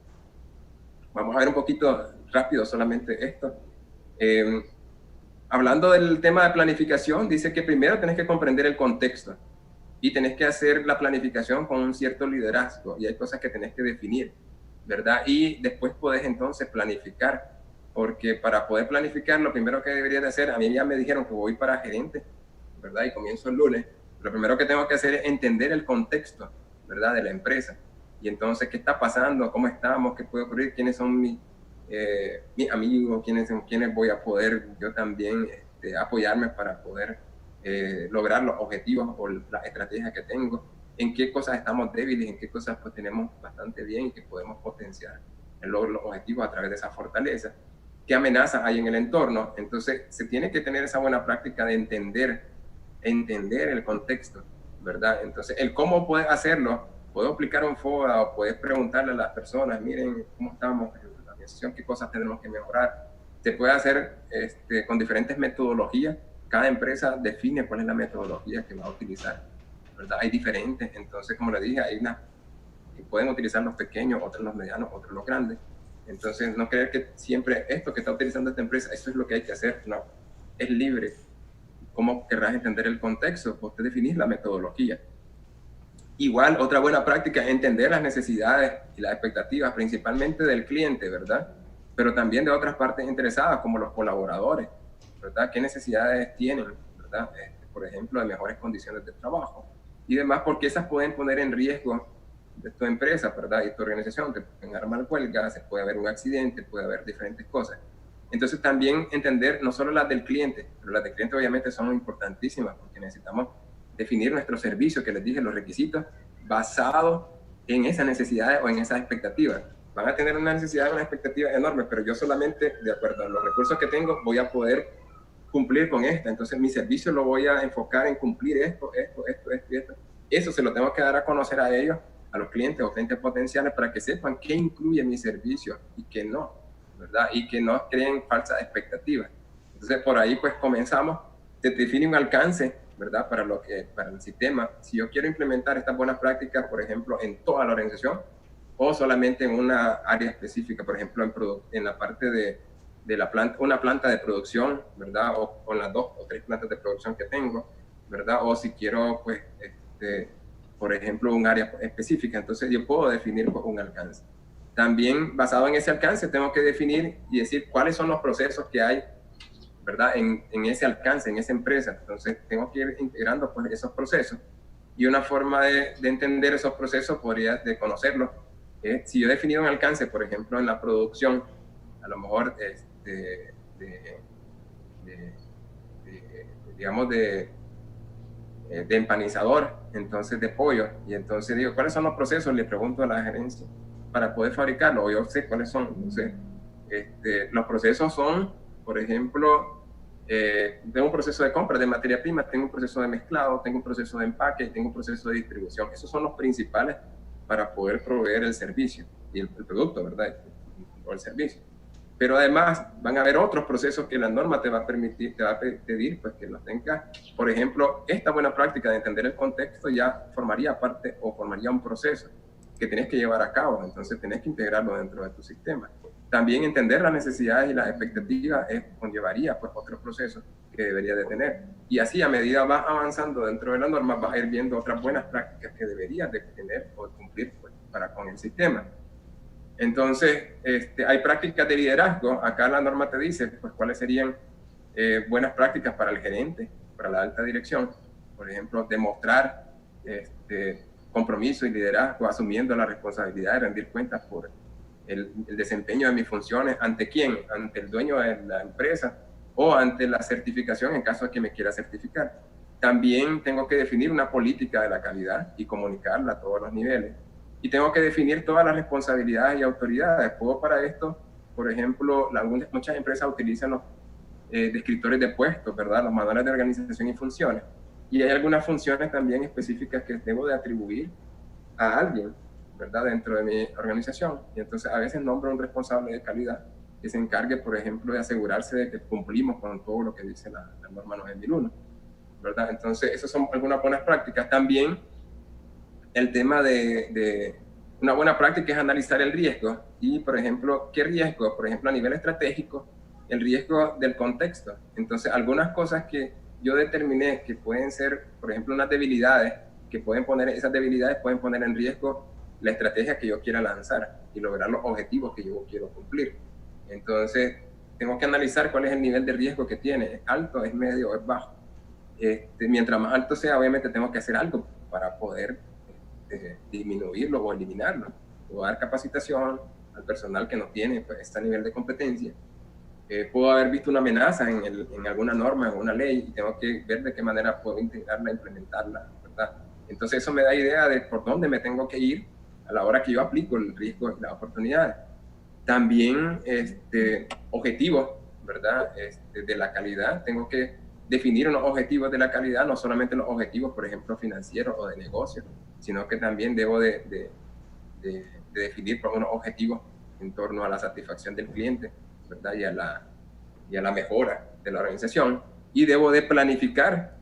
Vamos a ver un poquito rápido solamente esto. Hablando del tema de planificación, dice que primero tenés que comprender el contexto y tenés que hacer la planificación con un cierto liderazgo, y hay cosas que tenés que definir, ¿verdad? Y después podés entonces planificar, porque para poder planificar lo primero que deberías de hacer, a mí ya me dijeron que voy para gerente, ¿verdad?, y comienzo el lunes. Lo primero que tengo que hacer es entender el contexto, ¿verdad?, de la empresa, y entonces qué está pasando, cómo estamos, qué puede ocurrir, quiénes son mis amigos, quiénes voy a poder yo también apoyarme para poder lograr los objetivos o la estrategia que tengo, en qué cosas estamos débiles, en qué cosas pues tenemos bastante bien y que podemos potenciar el logro de los objetivos a través de esa fortaleza, qué amenazas hay en el entorno. Entonces se tiene que tener esa buena práctica de entender el contexto, ¿verdad? Entonces el cómo puedes hacerlo, puedo aplicar un FODA o puedes preguntarle a las personas, miren cómo estamos en la organización, qué cosas tenemos que mejorar. Se puede hacer con diferentes metodologías. Cada empresa define cuál es la metodología que va a utilizar, ¿verdad? Hay diferentes, entonces como le dije, hay unas que pueden utilizar los pequeños, otros los medianos, otros los grandes. Entonces no creer que siempre esto que está utilizando esta empresa, eso es lo que hay que hacer, no, es libre. ¿Cómo querrás entender el contexto? Vos te definís la metodología. Igual, otra buena práctica es entender las necesidades y las expectativas, principalmente del cliente, ¿verdad? Pero también de otras partes interesadas, como los colaboradores, ¿verdad? ¿Qué necesidades tienen, ¿verdad? Por ejemplo, de mejores condiciones de trabajo y demás, porque esas pueden poner en riesgo de tu empresa, ¿verdad? Y tu organización, te pueden armar huelgas, se puede haber un accidente, puede haber diferentes cosas. Entonces también entender no solo las del cliente, pero las del cliente obviamente son importantísimas porque necesitamos definir nuestro servicio, que les dije, los requisitos, basados en esas necesidades o en esas expectativas. Van a tener una necesidad y una expectativa enorme, pero yo solamente, de acuerdo a los recursos que tengo, voy a poder cumplir con esta. Entonces mi servicio lo voy a enfocar en cumplir esto. Eso se lo tengo que dar a conocer a ellos, a los clientes o clientes potenciales, para que sepan qué incluye mi servicio y qué no, ¿verdad? Y que no creen falsas expectativas. Entonces por ahí pues comenzamos, se define un alcance, ¿verdad? Para el sistema. Si yo quiero implementar estas buenas prácticas, por ejemplo, en toda la organización o solamente en una área específica, por ejemplo, en la parte de la planta, una planta de producción, ¿verdad? O con las 2 o 3 plantas de producción que tengo, ¿verdad? O si quiero, pues, por ejemplo, un área específica, entonces yo puedo definir un alcance. También, basado en ese alcance, tengo que definir y decir cuáles son los procesos que hay, ¿verdad? En ese alcance, en esa empresa. Entonces, tengo que ir integrando pues, esos procesos. Y una forma de entender esos procesos de conocerlos. Si yo he definido un alcance, por ejemplo, en la producción, a lo mejor, digamos, de empanizador, entonces de pollo, y entonces digo, ¿cuáles son los procesos? Le pregunto a la gerencia para poder fabricarlo, o yo sé cuáles son. Entonces, los procesos son, por ejemplo, tengo un proceso de compra de materia prima, tengo un proceso de mezclado, tengo un proceso de empaque y tengo un proceso de distribución. Esos son los principales para poder proveer el servicio y el producto, ¿verdad? O el servicio. Pero además van a haber otros procesos que la norma te va a permitir, te va a pedir pues, que los tengas. Por ejemplo, esta buena práctica de entender el contexto ya formaría parte o formaría un proceso que tienes que llevar a cabo, entonces tienes que integrarlo dentro de tu sistema. También entender las necesidades y las expectativas conllevaría pues, otros procesos que debería de tener. Y así, a medida vas avanzando dentro de la norma, vas a ir viendo otras buenas prácticas que deberías de tener o cumplir pues, con el sistema. Entonces, hay prácticas de liderazgo. Acá la norma te dice pues, cuáles serían buenas prácticas para el gerente, para la alta dirección. Por ejemplo, demostrar compromiso y liderazgo, asumiendo la responsabilidad de rendir cuentas por el desempeño de mis funciones. ¿Ante quién? Ante el dueño de la empresa o ante la certificación en caso de que me quiera certificar. También tengo que definir una política de la calidad y comunicarla a todos los niveles. Y tengo que definir todas las responsabilidades y autoridades. Puedo para esto, por ejemplo, muchas empresas utilizan los descriptores de puestos, ¿verdad? Los manuales de organización y funciones. Y hay algunas funciones también específicas que debo de atribuir a alguien, ¿verdad? Dentro de mi organización. Y entonces a veces nombro un responsable de calidad que se encargue, por ejemplo, de asegurarse de que cumplimos con todo lo que dice la norma 9001, ¿verdad? Entonces, esas son algunas buenas prácticas. También el tema de una buena práctica es analizar el riesgo y, por ejemplo, ¿qué riesgo? Por ejemplo, a nivel estratégico, el riesgo del contexto. Entonces, algunas cosas que yo determiné que pueden ser, por ejemplo, unas debilidades, esas debilidades pueden poner en riesgo la estrategia que yo quiera lanzar y lograr los objetivos que yo quiero cumplir. Entonces, tengo que analizar cuál es el nivel de riesgo que tiene. ¿Es alto, es medio o es bajo? Mientras más alto sea, obviamente tengo que hacer algo para poder disminuirlo o eliminarlo, o dar capacitación al personal que no tiene pues, este nivel de competencia, puedo haber visto una amenaza en alguna norma, en una ley, y tengo que ver de qué manera puedo integrarla, implementarla, ¿verdad? Entonces eso me da idea de por dónde me tengo que ir a la hora que yo aplico el riesgo y las oportunidades. También objetivos, ¿verdad? De la calidad. Tengo que definir unos objetivos de la calidad, no solamente los objetivos, por ejemplo, financieros o de negocio, sino que también debo de definir unos objetivos en torno a la satisfacción del cliente, ¿verdad? Y a la mejora de la organización. Y debo de planificar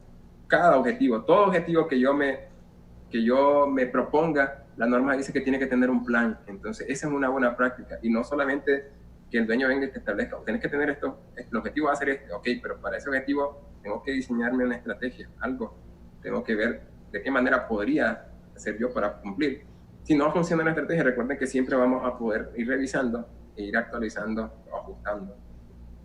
cada objetivo. Todo objetivo que yo me proponga, la norma dice que tiene que tener un plan. Entonces, esa es una buena práctica. Y no solamente que el dueño venga y te establezca, tienes que tener esto, el objetivo va a ser este, ok, pero para ese objetivo tengo que diseñarme una estrategia, algo. Tengo que ver de qué manera podría hacer yo para cumplir. Si no funciona la estrategia, recuerden que siempre vamos a poder ir revisando e ir actualizando o ajustando.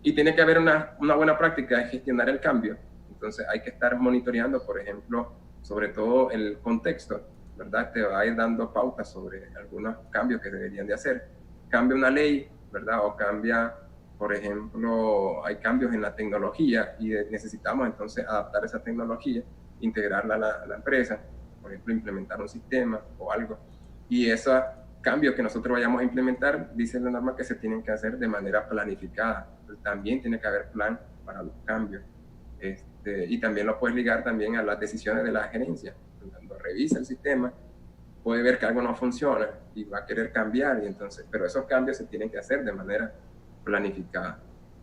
Y tiene que haber una buena práctica de gestionar el cambio. Entonces hay que estar monitoreando, por ejemplo, sobre todo el contexto, ¿verdad? Te va a ir dando pautas sobre algunos cambios que deberían de hacer. Cambia una ley, ¿verdad? O cambia, por ejemplo, hay cambios en la tecnología y necesitamos entonces adaptar esa tecnología, integrarla a la empresa, por ejemplo, implementar un sistema o algo. Y esos cambios que nosotros vayamos a implementar, dice la norma que se tienen que hacer de manera planificada. Pero también tiene que haber plan para los cambios. Y también lo puedes ligar también a las decisiones de la gerencia. Cuando revisa el sistema, puede ver que algo no funciona y va a querer cambiar, y entonces, pero esos cambios se tienen que hacer de manera planificada.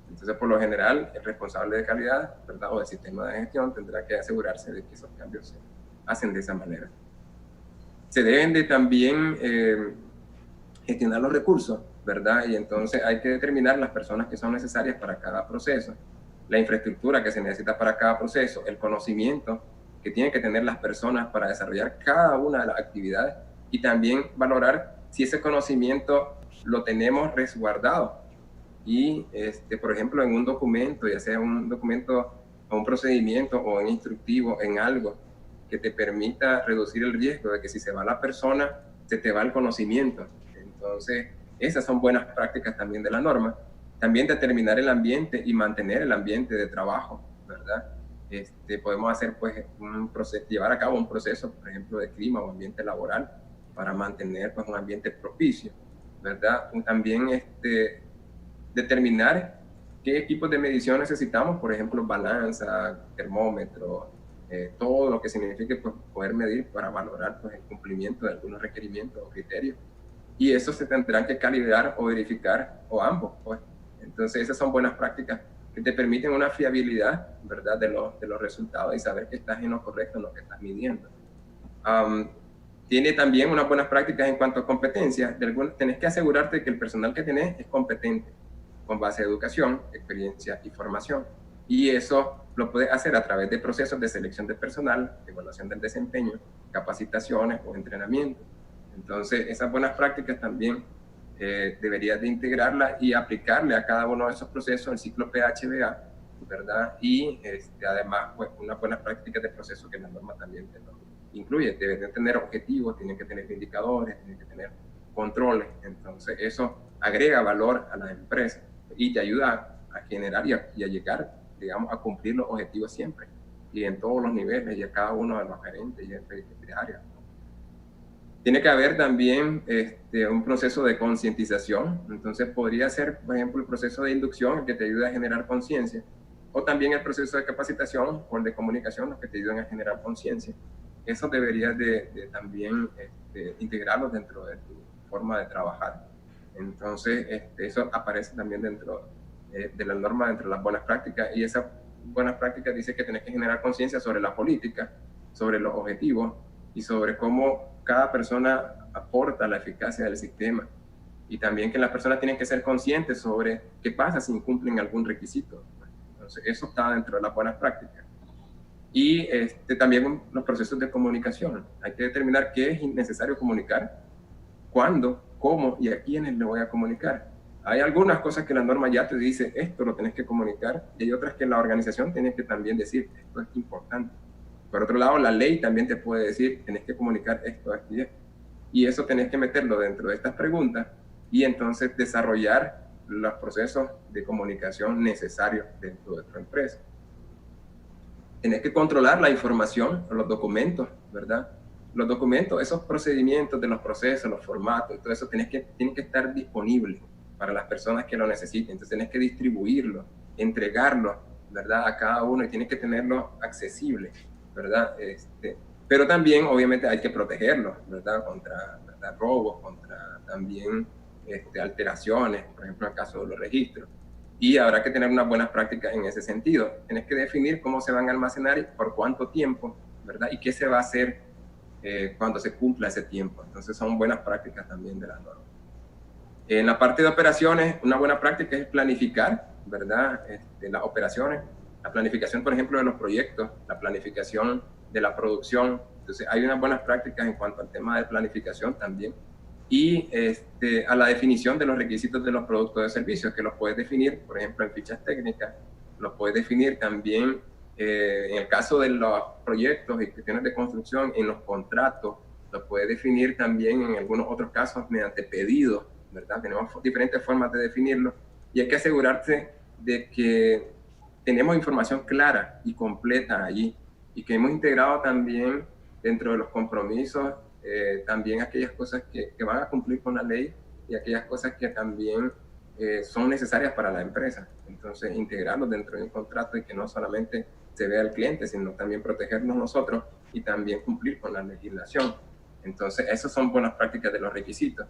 Entonces, por lo general, el responsable de calidad, ¿verdad? O del sistema de gestión tendrá que asegurarse de que esos cambios se hacen de esa manera. Se deben de también gestionar los recursos, ¿verdad? Y entonces hay que determinar las personas que son necesarias para cada proceso, la infraestructura que se necesita para cada proceso, el conocimiento que tienen que tener las personas para desarrollar cada una de las actividades, y también valorar si ese conocimiento lo tenemos resguardado. Y, por ejemplo, en un documento, ya sea un documento o un procedimiento o un instructivo, en algo que te permita reducir el riesgo de que si se va la persona, se te va el conocimiento. Entonces, esas son buenas prácticas también de la norma. También determinar el ambiente y mantener el ambiente de trabajo, ¿verdad? Podemos hacer, pues, llevar a cabo un proceso, por ejemplo, de clima o ambiente laboral para mantener, pues, un ambiente propicio, ¿verdad? También determinar qué equipos de medición necesitamos, por ejemplo, balanza, termómetro, todo lo que signifique, pues, poder medir para valorar, pues, el cumplimiento de algunos requerimientos o criterios. Y eso se tendrán que calibrar o verificar, o ambos, pues. Entonces, esas son buenas prácticas que te permiten una fiabilidad, ¿verdad?, de los resultados y saber que estás en lo correcto, en lo que estás midiendo. Tiene también unas buenas prácticas en cuanto a competencias. Tenés que asegurarte de que el personal que tenés es competente, con base a educación, experiencia y formación. Y eso lo puedes hacer a través de procesos de selección de personal, evaluación del desempeño, capacitaciones o entrenamiento. Entonces, esas buenas prácticas también deberías de integrarlas y aplicarle a cada uno de esos procesos el ciclo PHBA, ¿verdad? Y además, pues, unas buenas prácticas de proceso que la norma también te lo incluye. Deben de tener objetivos, tienen que tener indicadores, tienen que tener controles. Entonces, eso agrega valor a las empresas y te ayuda a generar y a llegar, digamos, a cumplir los objetivos siempre, y en todos los niveles y a cada uno de los gerentes y de áreas. Tiene que haber también un proceso de concientización. Entonces podría ser, por ejemplo, el proceso de inducción, el que te ayuda a generar conciencia, o también el proceso de capacitación o el de comunicación, los que te ayudan a generar conciencia. Eso deberías de también integrarlo dentro de tu forma de trabajar. Entonces, eso aparece también dentro de la norma, dentro de las buenas prácticas, y esas buenas prácticas dice que tenés que generar conciencia sobre la política, sobre los objetivos y sobre cómo cada persona aporta la eficacia del sistema, y también que las personas tienen que ser conscientes sobre qué pasa si incumplen algún requisito. Entonces, eso está dentro de las buenas prácticas. Y también los procesos de comunicación. Hay que determinar qué es necesario comunicar, cuándo, cómo y a quiénes le voy a comunicar. Hay algunas cosas que la norma ya te dice, esto lo tenés que comunicar, y hay otras que la organización tiene que también decir, esto es importante. Por otro lado, la ley también te puede decir, tenés que comunicar esto, esto y esto. Y eso tenés que meterlo dentro de estas preguntas y entonces desarrollar los procesos de comunicación necesarios dentro de tu empresa. Tienes que controlar la información, los documentos, ¿verdad? Los documentos, esos procedimientos de los procesos, los formatos, todo eso tienen que estar disponibles para las personas que lo necesiten. Entonces tienes que distribuirlo, entregarlo, ¿verdad? A cada uno, y tienes que tenerlo accesible, ¿verdad? Pero también, obviamente, hay que protegerlo, ¿verdad? Contra, ¿verdad?, robos, contra también alteraciones, por ejemplo, en el caso de los registros. Y habrá que tener unas buenas prácticas en ese sentido. Tienes que definir cómo se van a almacenar y por cuánto tiempo, ¿verdad? Y qué se va a hacer cuando se cumpla ese tiempo. Entonces son buenas prácticas también de la norma. En la parte de operaciones, una buena práctica es planificar, ¿verdad? Las operaciones, la planificación, por ejemplo, de los proyectos, la planificación de la producción. Entonces hay unas buenas prácticas en cuanto al tema de planificación también. Y a la definición de los requisitos de los productos de servicios, que los puedes definir, por ejemplo, en fichas técnicas, los puedes definir también en el caso de los proyectos y cuestiones de construcción, en los contratos, los puedes definir también en algunos otros casos mediante pedidos, ¿verdad? Tenemos diferentes formas de definirlo y hay que asegurarse de que tenemos información clara y completa allí y que hemos integrado también dentro de los compromisos también aquellas cosas que van a cumplir con la ley y aquellas cosas que también son necesarias para la empresa. Entonces, integrarlos dentro de un contrato y que no solamente se vea al cliente, sino también protegernos nosotros y también cumplir con la legislación. Entonces, esas son buenas prácticas de los requisitos.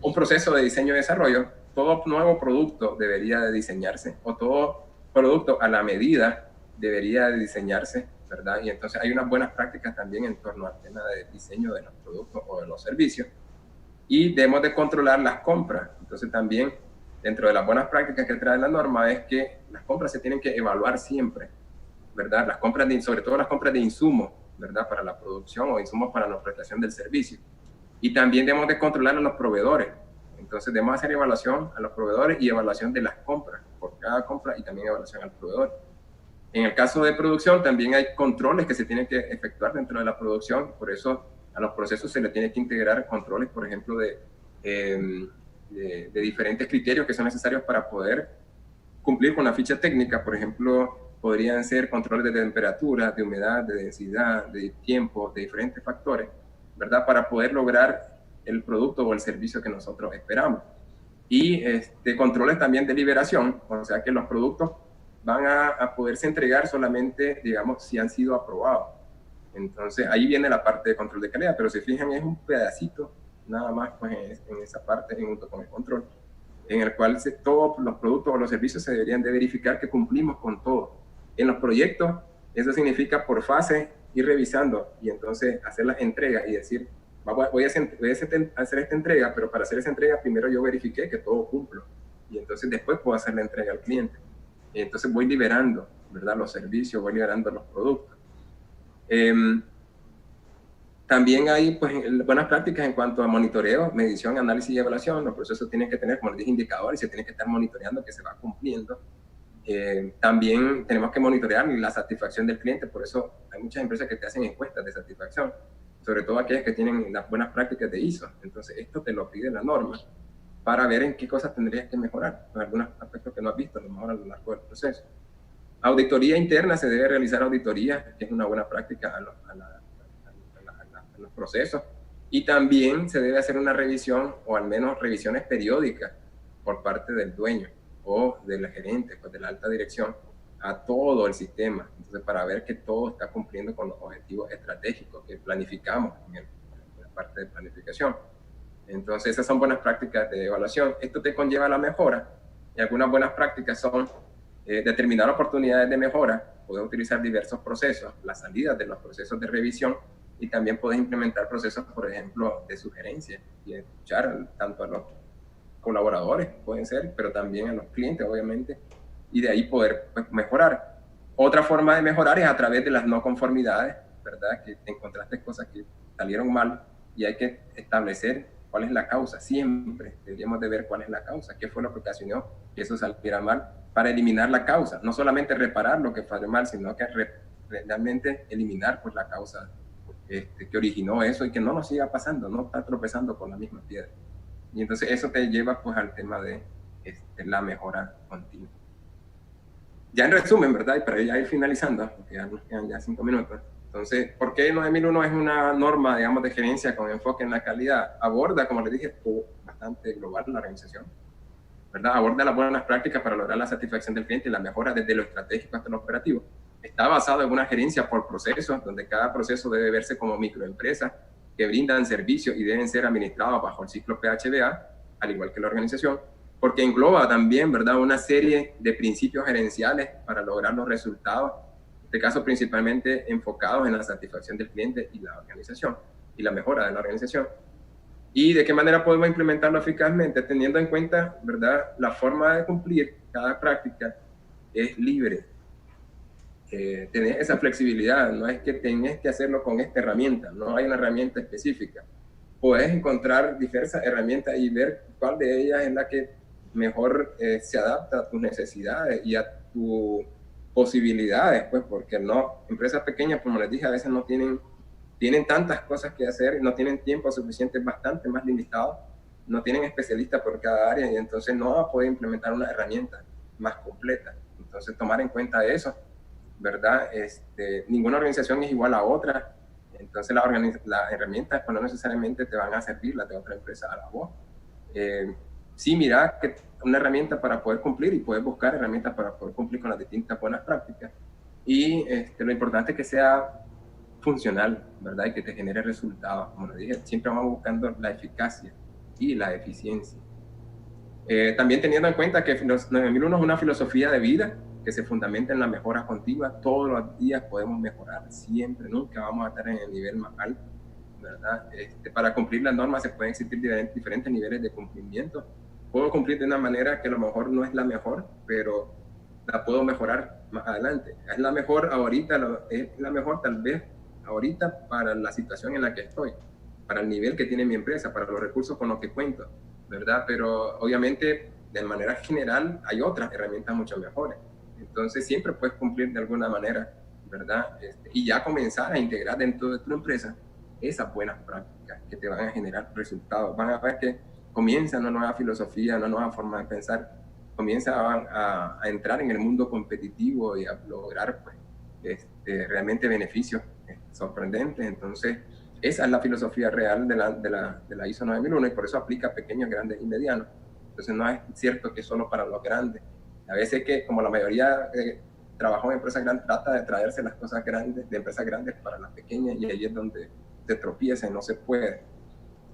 Un proceso de diseño y desarrollo, todo nuevo producto debería de diseñarse, o todo producto a la medida debería de diseñarse, ¿verdad? Y entonces hay unas buenas prácticas también en torno al tema de diseño de los productos o de los servicios. Y debemos de controlar las compras. Entonces también dentro de las buenas prácticas que trae la norma es que las compras se tienen que evaluar siempre, ¿verdad? Las compras sobre todo las compras de insumos, ¿verdad? Para la producción o insumos para la prestación del servicio. Y también debemos de controlar a los proveedores. Entonces debemos hacer evaluación a los proveedores y evaluación de las compras por cada compra y también evaluación al proveedor. En el caso de producción también hay controles que se tienen que efectuar dentro de la producción, por eso a los procesos se le tiene que integrar controles, por ejemplo, de diferentes criterios que son necesarios para poder cumplir con la ficha técnica. Por ejemplo, podrían ser controles de temperatura, de humedad, de densidad, de tiempo, de diferentes factores, ¿verdad? Para poder lograr el producto o el servicio que nosotros esperamos. Y controles también de liberación, o sea que los productos van a poderse entregar solamente, digamos, si han sido aprobados. Entonces, ahí viene la parte de control de calidad, pero si fijan, es un pedacito, nada más, pues, en esa parte, junto con el control, en el cual todos los productos o los servicios se deberían de verificar que cumplimos con todo. En los proyectos, eso significa por fase ir revisando y entonces hacer las entregas y decir, voy a hacer esta entrega, pero para hacer esa entrega primero yo verifiqué que todo cumplo y entonces después puedo hacer la entrega al cliente. Y entonces voy liberando, ¿verdad?, los servicios, voy liberando los productos. También hay, pues, buenas prácticas en cuanto a monitoreo, medición, análisis y evaluación. Los procesos tienen que tener, como les dije, indicadores y se tiene que estar monitoreando que se va cumpliendo. También tenemos que monitorear la satisfacción del cliente, por eso hay muchas empresas que te hacen encuestas de satisfacción, sobre todo aquellas que tienen las buenas prácticas de ISO. Entonces, esto te lo pide la norma para ver en qué cosas tendrías que mejorar, en algunos aspectos que no has visto, a lo mejor a lo largo del proceso. Auditoría interna, se debe realizar auditoría, que es una buena práctica a los procesos, y también se debe hacer una revisión, o al menos revisiones periódicas, por parte del dueño o del gerente, pues de la alta dirección, a todo el sistema, entonces para ver que todo está cumpliendo con los objetivos estratégicos que planificamos en la parte de planificación. Entonces esas son buenas prácticas de evaluación. Esto te conlleva la mejora, y algunas buenas prácticas son determinar oportunidades de mejora. Puedes utilizar diversos procesos, las salidas de los procesos de revisión, y también puedes implementar procesos, por ejemplo, de sugerencia y escuchar tanto a los colaboradores, pueden ser, pero también a los clientes, obviamente, y de ahí poder, pues, mejorar. Otra forma de mejorar es a través de las no conformidades, ¿verdad? Que te encontraste cosas que salieron mal y hay que establecer cuál es la causa. Siempre deberíamos de ver cuál es la causa, qué fue lo que ocasionó que eso saliera mal, para eliminar la causa. No solamente reparar lo que falló mal, sino que realmente eliminar, pues, la causa que originó eso y que no nos siga pasando, no estar tropezando con la misma piedra. Y entonces eso te lleva, pues, al tema de la mejora continua. Ya en resumen, ¿verdad? Y para ya ir finalizando, porque ya nos quedan ya 5 minutos. Entonces, ¿por qué 9001 es una norma, digamos, de gerencia con enfoque en la calidad? Aborda, como les dije, bastante global la organización, ¿verdad? Aborda las buenas prácticas para lograr la satisfacción del cliente y la mejora desde lo estratégico hasta lo operativo. Está basado en una gerencia por procesos, donde cada proceso debe verse como microempresas que brindan servicios y deben ser administrados bajo el ciclo PHBA, al igual que la organización, porque engloba también, ¿verdad?, una serie de principios gerenciales para lograr los resultados, en este caso principalmente enfocados en la satisfacción del cliente y la organización, y la mejora de la organización. ¿Y de qué manera podemos implementarlo eficazmente? Teniendo en cuenta, ¿verdad?, la forma de cumplir cada práctica es libre. Tener esa flexibilidad, no es que tengas que hacerlo con esta herramienta, no hay una herramienta específica. Puedes encontrar diversas herramientas y ver cuál de ellas es la que mejor se adapta a tus necesidades y a tus posibilidades, pues, porque no, empresas pequeñas, como les dije, a veces no tienen tantas cosas que hacer, no tienen tiempo suficiente, bastante más limitado, no tienen especialistas por cada área y entonces no va a poder implementar una herramienta más completa. Entonces, tomar en cuenta eso, ¿verdad? Ninguna organización es igual a otra, entonces las herramientas pues, no necesariamente te van a servir las de otra empresa a la voz. Sí, mira que una herramienta para poder cumplir y poder buscar herramientas para poder cumplir con las distintas buenas prácticas. Y lo importante es que sea funcional, ¿verdad? Y que te genere resultados. Como les dije, siempre vamos buscando la eficacia y la eficiencia. También teniendo en cuenta que los 9001 es una filosofía de vida que se fundamenta en la mejora continua. Todos los días podemos mejorar, siempre, nunca vamos a estar en el nivel más alto, ¿verdad? Para cumplir las normas se pueden existir diferentes niveles de cumplimiento. Puedo cumplir de una manera que a lo mejor no es la mejor, pero la puedo mejorar más adelante. Es la mejor ahorita, es la mejor tal vez ahorita para la situación en la que estoy, para el nivel que tiene mi empresa, para los recursos con los que cuento, ¿verdad? Pero obviamente, de manera general, hay otras herramientas mucho mejores. Entonces, siempre puedes cumplir de alguna manera, ¿verdad? Y ya comenzar a integrar dentro de tu empresa esas buenas prácticas que te van a generar resultados. Van a ver que comienza una nueva filosofía, una nueva forma de pensar, comienza a entrar en el mundo competitivo y a lograr pues, realmente beneficios sorprendentes. Entonces, esa es la filosofía real de la ISO 9001 y por eso aplica a pequeños, grandes y medianos. Entonces, no es cierto que solo para los grandes. A veces que, como la mayoría trabajó en empresas grandes, trata de traerse las cosas grandes, de empresas grandes para las pequeñas y ahí es donde te tropiezan, no se puede.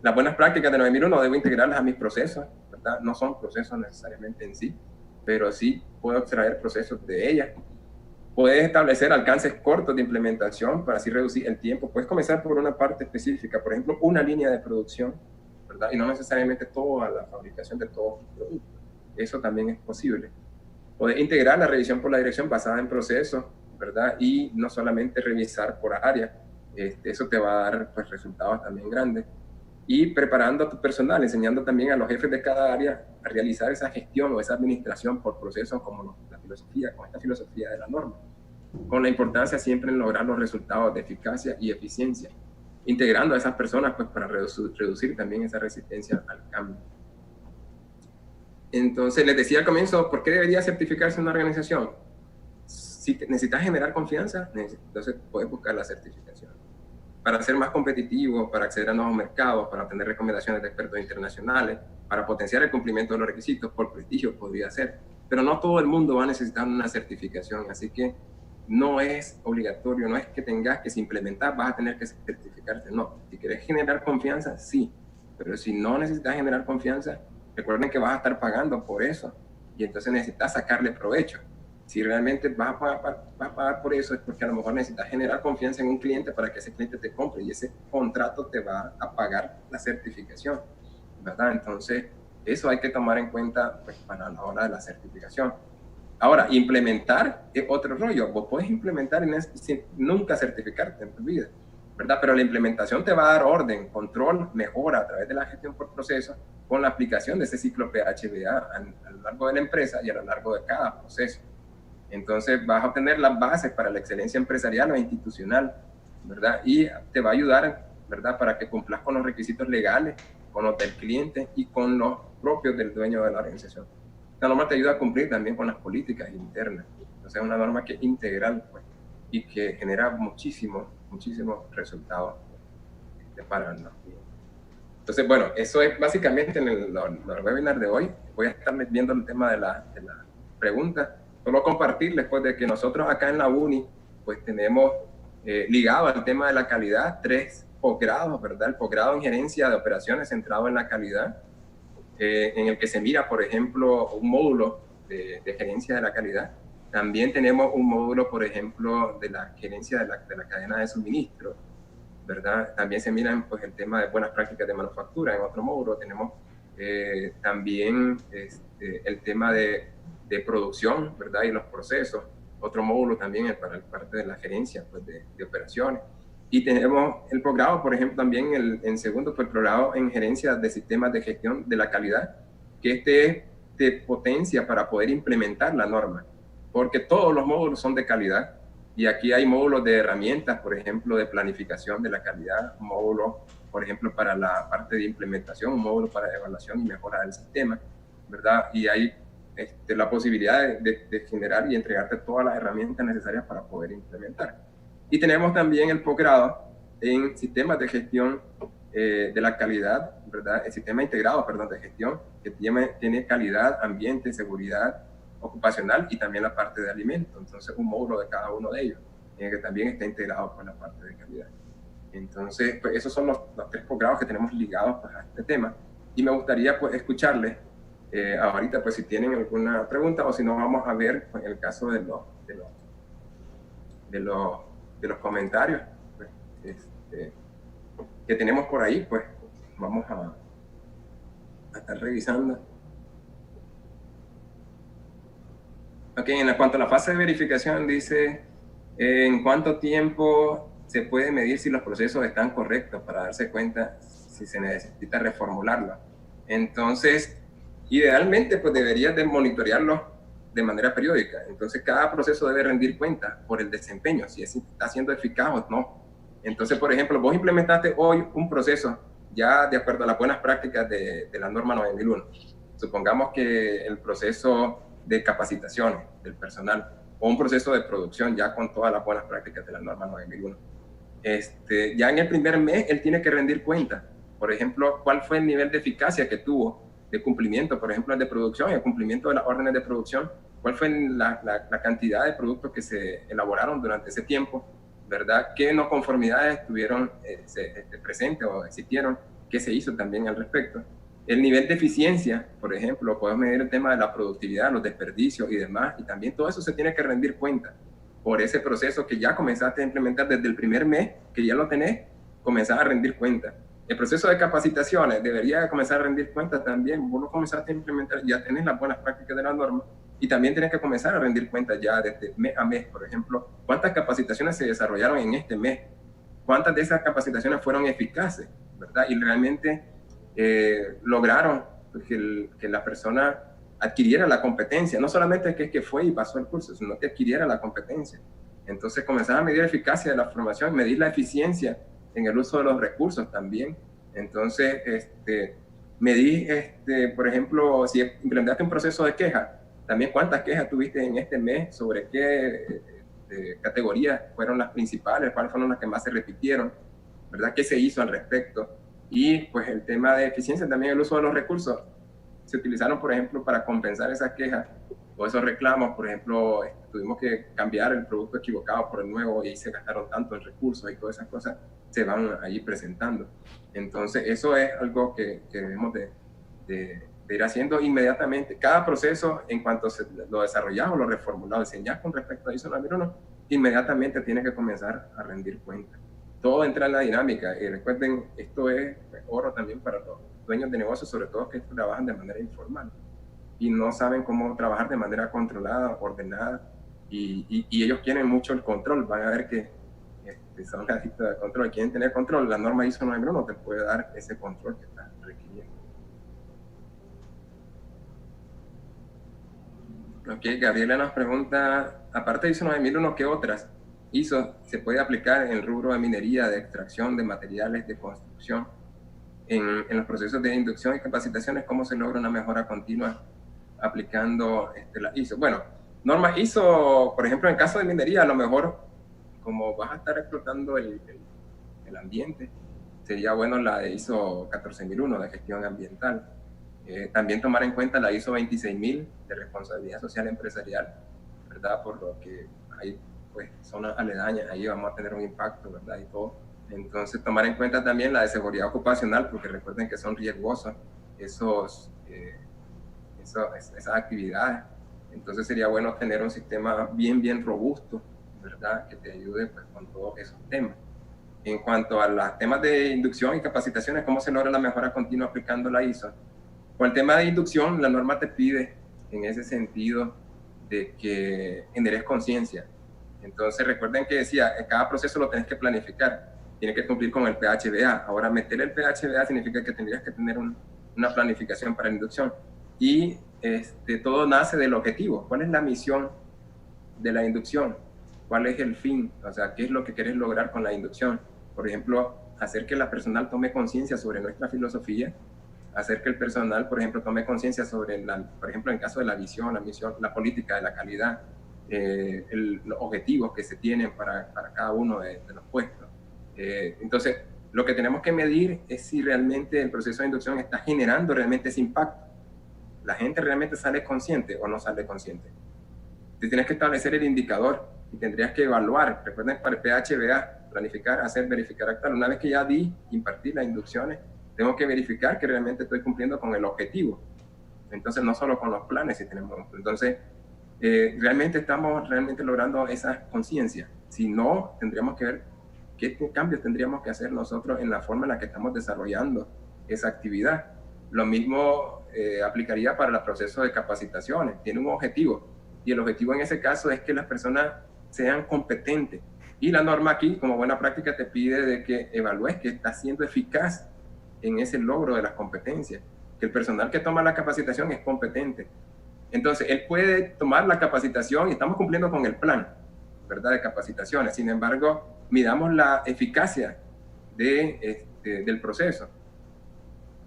Las buenas prácticas de 9001 debo integrarlas a mis procesos, ¿verdad? No son procesos necesariamente en sí, pero sí puedo extraer procesos de ellas. Puedes establecer alcances cortos de implementación para así reducir el tiempo. Puedes comenzar por una parte específica, por ejemplo, una línea de producción, ¿verdad? Y no necesariamente toda la fabricación de todos los productos. Eso también es posible. Puedes integrar la revisión por la dirección basada en procesos, ¿verdad? Y no solamente revisar por área. Eso te va a dar pues, resultados también grandes. Y preparando a tu personal, enseñando también a los jefes de cada área a realizar esa gestión o esa administración por procesos como la filosofía, con esta filosofía de la norma, con la importancia siempre en lograr los resultados de eficacia y eficiencia, integrando a esas personas pues, para reducir también esa resistencia al cambio. Entonces, les decía al comienzo, ¿por qué debería certificarse una organización? Si necesitas generar confianza, entonces puedes buscar la certificación. Para ser más competitivo, para acceder a nuevos mercados, para obtener recomendaciones de expertos internacionales, para potenciar el cumplimiento de los requisitos, por prestigio podría ser. Pero no todo el mundo va a necesitar una certificación, así que no es obligatorio, no es que tengas que implementar, vas a tener que certificarte, no. Si quieres generar confianza, sí, pero si no necesitas generar confianza, recuerden que vas a estar pagando por eso y entonces necesitas sacarle provecho. Si realmente vas a pagar por eso es porque a lo mejor necesitas generar confianza en un cliente para que ese cliente te compre y ese contrato te va a pagar la certificación, ¿verdad? Entonces, eso hay que tomar en cuenta pues, para la hora de la certificación. Ahora, implementar es otro rollo. Vos podés implementar sin nunca certificarte en tu vida, ¿verdad? Pero la implementación te va a dar orden, control, mejora a través de la gestión por proceso con la aplicación de ese ciclo PHBA a lo largo de la empresa y a lo largo de cada proceso. Entonces vas a obtener las bases para la excelencia empresarial o institucional, ¿verdad? Y te va a ayudar, ¿verdad? Para que cumplas con los requisitos legales, con los del cliente y con los propios del dueño de la organización. esta norma te ayuda a cumplir también con las políticas internas. Entonces es una norma que es integral, pues, y que genera muchísimos resultados para nosotros. Entonces, bueno, eso es básicamente en el webinar de hoy. Voy a estar viendo el tema de la pregunta. Solo compartirles pues, de que nosotros acá en la UNI pues tenemos ligado al tema de la calidad 3 posgrados, ¿verdad? El posgrado en gerencia de operaciones centrado en la calidad, en el que se mira, por ejemplo, un módulo de gerencia de la calidad. También tenemos un módulo, por ejemplo, de la gerencia de la cadena de suministro, ¿verdad? También se mira pues, el tema de buenas prácticas de manufactura. En otro módulo tenemos también el tema de producción, ¿verdad? Y los procesos. Otro módulo también para la parte de la gerencia pues, de operaciones. Y tenemos el posgrado, por ejemplo, también en segundo, pues, el posgrado en gerencia de sistemas de gestión de la calidad, que es de potencia para poder implementar la norma, porque todos los módulos son de calidad. Y aquí hay módulos de herramientas, por ejemplo, de planificación de la calidad, un módulo, por ejemplo, para la parte de implementación, un módulo para evaluación y mejora del sistema, ¿verdad? Y hay la posibilidad de generar y entregarte todas las herramientas necesarias para poder implementar. Y tenemos también el posgrado en sistemas de gestión de la calidad, ¿verdad? El sistema integrado, perdón, de gestión, que tiene calidad, ambiente, seguridad ocupacional y también la parte de alimentos. Entonces, un módulo de cada uno de ellos, que también está integrado con la parte de calidad. Entonces, pues, esos son los 3 posgrados que tenemos ligados pues, a este tema. Y me gustaría pues, escucharles ahorita, pues, si tienen alguna pregunta, o si no, vamos a ver pues, el caso de los comentarios pues, que tenemos por ahí, pues vamos a estar revisando. Ok, en cuanto a la fase de verificación, dice, ¿en cuánto tiempo se puede medir si los procesos están correctos para darse cuenta si se necesita reformularlo? Entonces, idealmente, pues deberías de monitorearlo de manera periódica. Entonces, cada proceso debe rendir cuenta por el desempeño, si está siendo eficaz o no. Entonces, por ejemplo, vos implementaste hoy un proceso ya de acuerdo a las buenas prácticas de la norma 9001. Supongamos que el proceso de capacitaciones del personal o un proceso de producción ya con todas las buenas prácticas de la norma 9001. Ya en el primer mes él tiene que rendir cuenta, por ejemplo, cuál fue el nivel de eficacia que tuvo de cumplimiento, por ejemplo, el de producción, el cumplimiento de las órdenes de producción, cuál fue la cantidad de productos que se elaboraron durante ese tiempo, ¿verdad? ¿Qué no conformidades estuvieron presentes o existieron? ¿Qué se hizo también al respecto? El nivel de eficiencia, por ejemplo, podemos medir el tema de la productividad, los desperdicios y demás, y también todo eso se tiene que rendir cuenta por ese proceso que ya comenzaste a implementar desde el primer mes, que ya lo tenés, comenzás a rendir cuenta. El proceso de capacitaciones debería comenzar a rendir cuenta también. Vos lo comenzaste a implementar, ya tenés las buenas prácticas de la norma, y también tienes que comenzar a rendir cuenta ya desde mes a mes, por ejemplo, cuántas capacitaciones se desarrollaron en este mes, cuántas de esas capacitaciones fueron eficaces, ¿verdad? Y realmente lograron que la persona adquiriera la competencia, no solamente que fue y pasó el curso, sino que adquiriera la competencia. Entonces comenzar a medir la eficacia de la formación, medir la eficiencia en el uso de los recursos también. Entonces, medir, por ejemplo, si implementaste un proceso de queja, también cuántas quejas tuviste en este mes, sobre qué categorías fueron las principales, cuáles fueron las que más se repitieron, ¿verdad? ¿Qué se hizo al respecto? Y pues el tema de eficiencia, también el uso de los recursos. Se utilizaron, por ejemplo, para compensar esas quejas o esos reclamos. Por ejemplo, tuvimos que cambiar el producto equivocado por el nuevo y se gastaron tanto en recursos y todas esas cosas se van ahí presentando. Entonces, eso es algo que debemos de ir haciendo inmediatamente. Cada proceso, en cuanto lo desarrollamos, lo reformulamos, diseñamos con respecto a ISO 9001, inmediatamente tiene que comenzar a rendir cuenta. Todo entra en la dinámica, y recuerden, esto es oro también para los dueños de negocios, sobre todo que trabajan de manera informal y no saben cómo trabajar de manera controlada, ordenada, y ellos quieren mucho el control. Van a ver que son adictos de control, quieren tener control. La norma ISO 9001 te puede dar ese control que estás requiriendo. Ok, Gabriela nos pregunta, aparte de ISO 9001, ¿qué otras ISO se puede aplicar en el rubro de minería, de extracción de materiales de construcción? En los procesos de inducción y capacitaciones, ¿cómo se logra una mejora continua aplicando la ISO. Bueno, normas ISO, por ejemplo, en caso de minería, a lo mejor, como vas a estar explotando el ambiente, sería bueno la de ISO 14001 de gestión ambiental. También tomar en cuenta la ISO 26000 de responsabilidad social empresarial, ¿verdad? Por lo que hay pues zonas aledañas, ahí vamos a tener un impacto, ¿verdad? Y todo. Entonces, tomar en cuenta también la de seguridad ocupacional, porque recuerden que son riesgosas esas actividades. Entonces, sería bueno tener un sistema bien robusto, ¿verdad? Que te ayude pues, con todos esos temas. En cuanto a los temas de inducción y capacitaciones, ¿cómo se logra la mejora continua aplicando la ISO? Con el tema de inducción, la norma te pide en ese sentido de que generes conciencia. Entonces, recuerden que decía, cada proceso lo tenés que planificar, tiene que cumplir con el PHBA. Ahora, meter el PHBA significa que tendrías que tener una planificación para la inducción. Y todo nace del objetivo. ¿Cuál es la misión de la inducción? ¿Cuál es el fin? O sea, ¿qué es lo que quieres lograr con la inducción? Por ejemplo, hacer que la personal tome conciencia sobre nuestra filosofía, hacer que el personal, por ejemplo, tome conciencia sobre, por ejemplo, en caso de la visión, la misión, la política de la calidad, los objetivos que se tienen para cada uno de los puestos. Entonces, lo que tenemos que medir es si realmente el proceso de inducción está generando realmente ese impacto. ¿La gente realmente sale consciente o no sale consciente? Tú tienes que establecer el indicador y tendrías que evaluar. Recuerden, para el PHBA, planificar, hacer, verificar, actuar. Una vez que ya impartí las inducciones, tengo que verificar que realmente estoy cumpliendo con el objetivo. Entonces, no solo con los planes, si tenemos. Entonces, realmente estamos logrando esa conciencia. Si no, tendríamos que ver qué cambios tendríamos que hacer nosotros en la forma en la que estamos desarrollando esa actividad. Lo mismo aplicaría para el proceso de capacitaciones. Tiene un objetivo, y el objetivo en ese caso es que las personas sean competentes. Y la norma aquí, como buena práctica, te pide de que evalúes que está siendo eficaz en ese logro de las competencias, que el personal que toma la capacitación es competente. Entonces, él puede tomar la capacitación y estamos cumpliendo con el plan, ¿verdad?, de capacitaciones. Sin embargo, midamos la eficacia del proceso.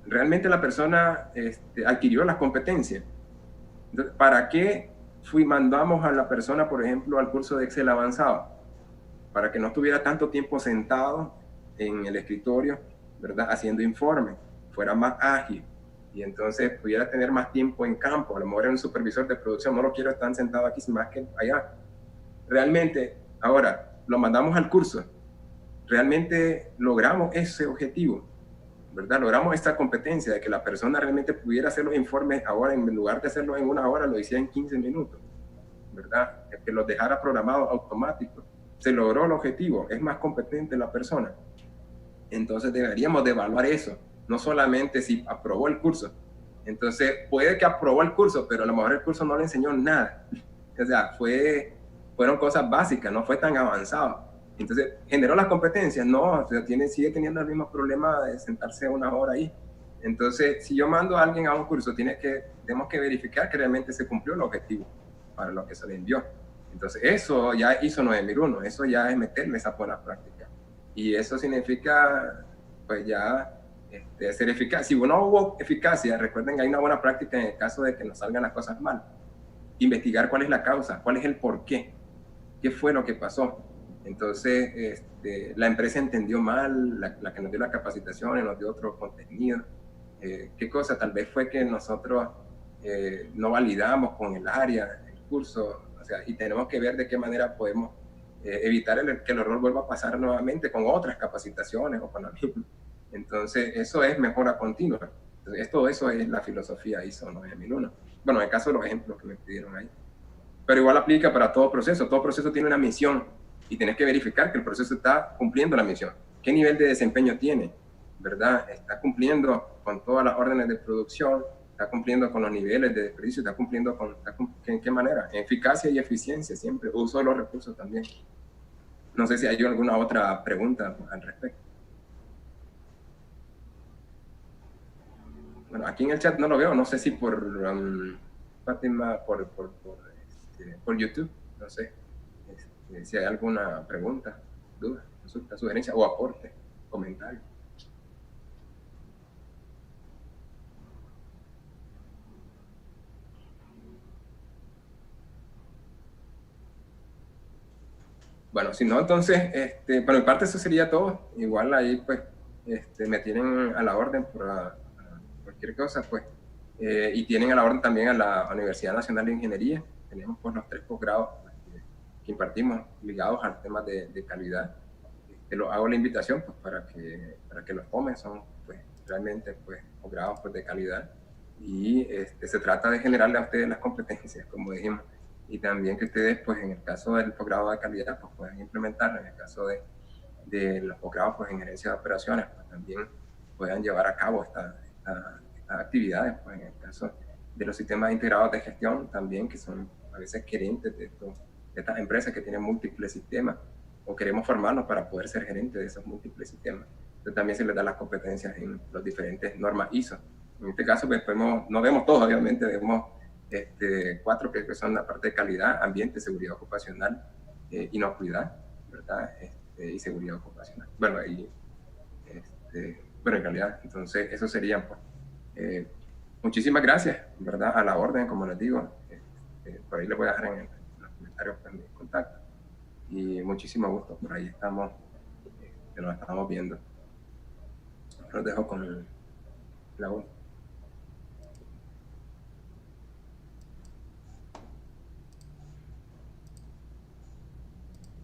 Realmente la persona adquirió las competencias. Entonces, ¿para qué mandamos a la persona, por ejemplo, al curso de Excel avanzado? Para que no estuviera tanto tiempo sentado en el escritorio, ¿verdad?, haciendo informes, fuera más ágil y entonces pudiera tener más tiempo en campo. A lo mejor era un supervisor de producción, no lo quiero estar sentado aquí más que allá. Realmente, ahora, lo mandamos al curso, realmente logramos ese objetivo, ¿verdad? Logramos esta competencia de que la persona realmente pudiera hacer los informes ahora, en lugar de hacerlo en 1 hora, lo hiciera en 15 minutos, ¿verdad? Que los dejara programados automáticos. Se logró el objetivo, es más competente la persona. Entonces deberíamos de evaluar eso, no solamente si aprobó el curso. Entonces puede que aprobó el curso, pero a lo mejor el curso no le enseñó nada. O sea, fueron cosas básicas, no fue tan avanzado. Entonces, ¿generó las competencias? No, o sea, sigue teniendo el mismo problema de sentarse 1 hora ahí. Entonces, si yo mando a alguien a un curso, tenemos que verificar que realmente se cumplió el objetivo para lo que se le envió. Entonces, eso ya hizo 9001, eso ya es meterle esa buena práctica. Y eso significa, pues ya, ser eficaz. Si no hubo eficacia, recuerden que hay una buena práctica en el caso de que nos salgan las cosas mal. Investigar cuál es la causa, cuál es el porqué, qué fue lo que pasó. Entonces, la empresa entendió mal, la que nos dio la capacitación, nos dio otro contenido. ¿Qué cosa? Tal vez fue que nosotros no validamos con el área, el curso, o sea, y tenemos que ver de qué manera podemos evitar que el error vuelva a pasar nuevamente con otras capacitaciones o con la misma. Entonces, eso es mejora continua. Entonces, todo eso es la filosofía ISO 9001. Bueno, en el caso de los ejemplos que me pidieron ahí. Pero igual aplica para todo proceso tiene una misión y tienes que verificar que el proceso está cumpliendo la misión. ¿Qué nivel de desempeño tiene? ¿Verdad? ¿Está cumpliendo con todas las órdenes de producción? ¿Está cumpliendo con los niveles de desperdicio? ¿Está cumpliendo en qué manera? Eficacia y eficiencia siempre. Uso de los recursos también. No sé si hay alguna otra pregunta al respecto. Bueno, aquí en el chat no lo veo, no sé si por Fátima, por YouTube, no sé si hay alguna pregunta, duda, consulta, sugerencia o aporte, comentario. Bueno, si no, entonces, por mi parte eso sería todo. Igual ahí, pues, me tienen a la orden por cualquier cosa, pues. Y tienen a la orden también a la Universidad Nacional de Ingeniería. Tenemos, pues, los 3 posgrados pues, que impartimos ligados al tema de calidad. Lo hago la invitación, pues, para que los tomen. Son, pues, realmente, pues, posgrados, pues, de calidad. Y se trata de generarle a ustedes las competencias, como dijimos, y también que ustedes, pues en el caso del posgrado de calidad, pues puedan implementarlo, en el caso de los posgrados pues, en gerencia de operaciones, pues también puedan llevar a cabo estas actividades, pues en el caso de los sistemas integrados de gestión también, que son a veces gerentes de estas empresas que tienen múltiples sistemas, o queremos formarnos para poder ser gerentes de esos múltiples sistemas. Entonces también se les da las competencias en las diferentes normas ISO. En este caso, pues, no vemos todos, obviamente, vemos 4 que son la parte de calidad, ambiente, seguridad ocupacional, inocuidad, ¿verdad? Y seguridad ocupacional. Bueno, en realidad, entonces, eso serían, pues. Muchísimas gracias, ¿verdad? A la orden, como les digo. Por ahí les voy a dejar en los comentarios pues, mi contacto. Y muchísimo gusto, por ahí estamos, nos estamos viendo. Los dejo con la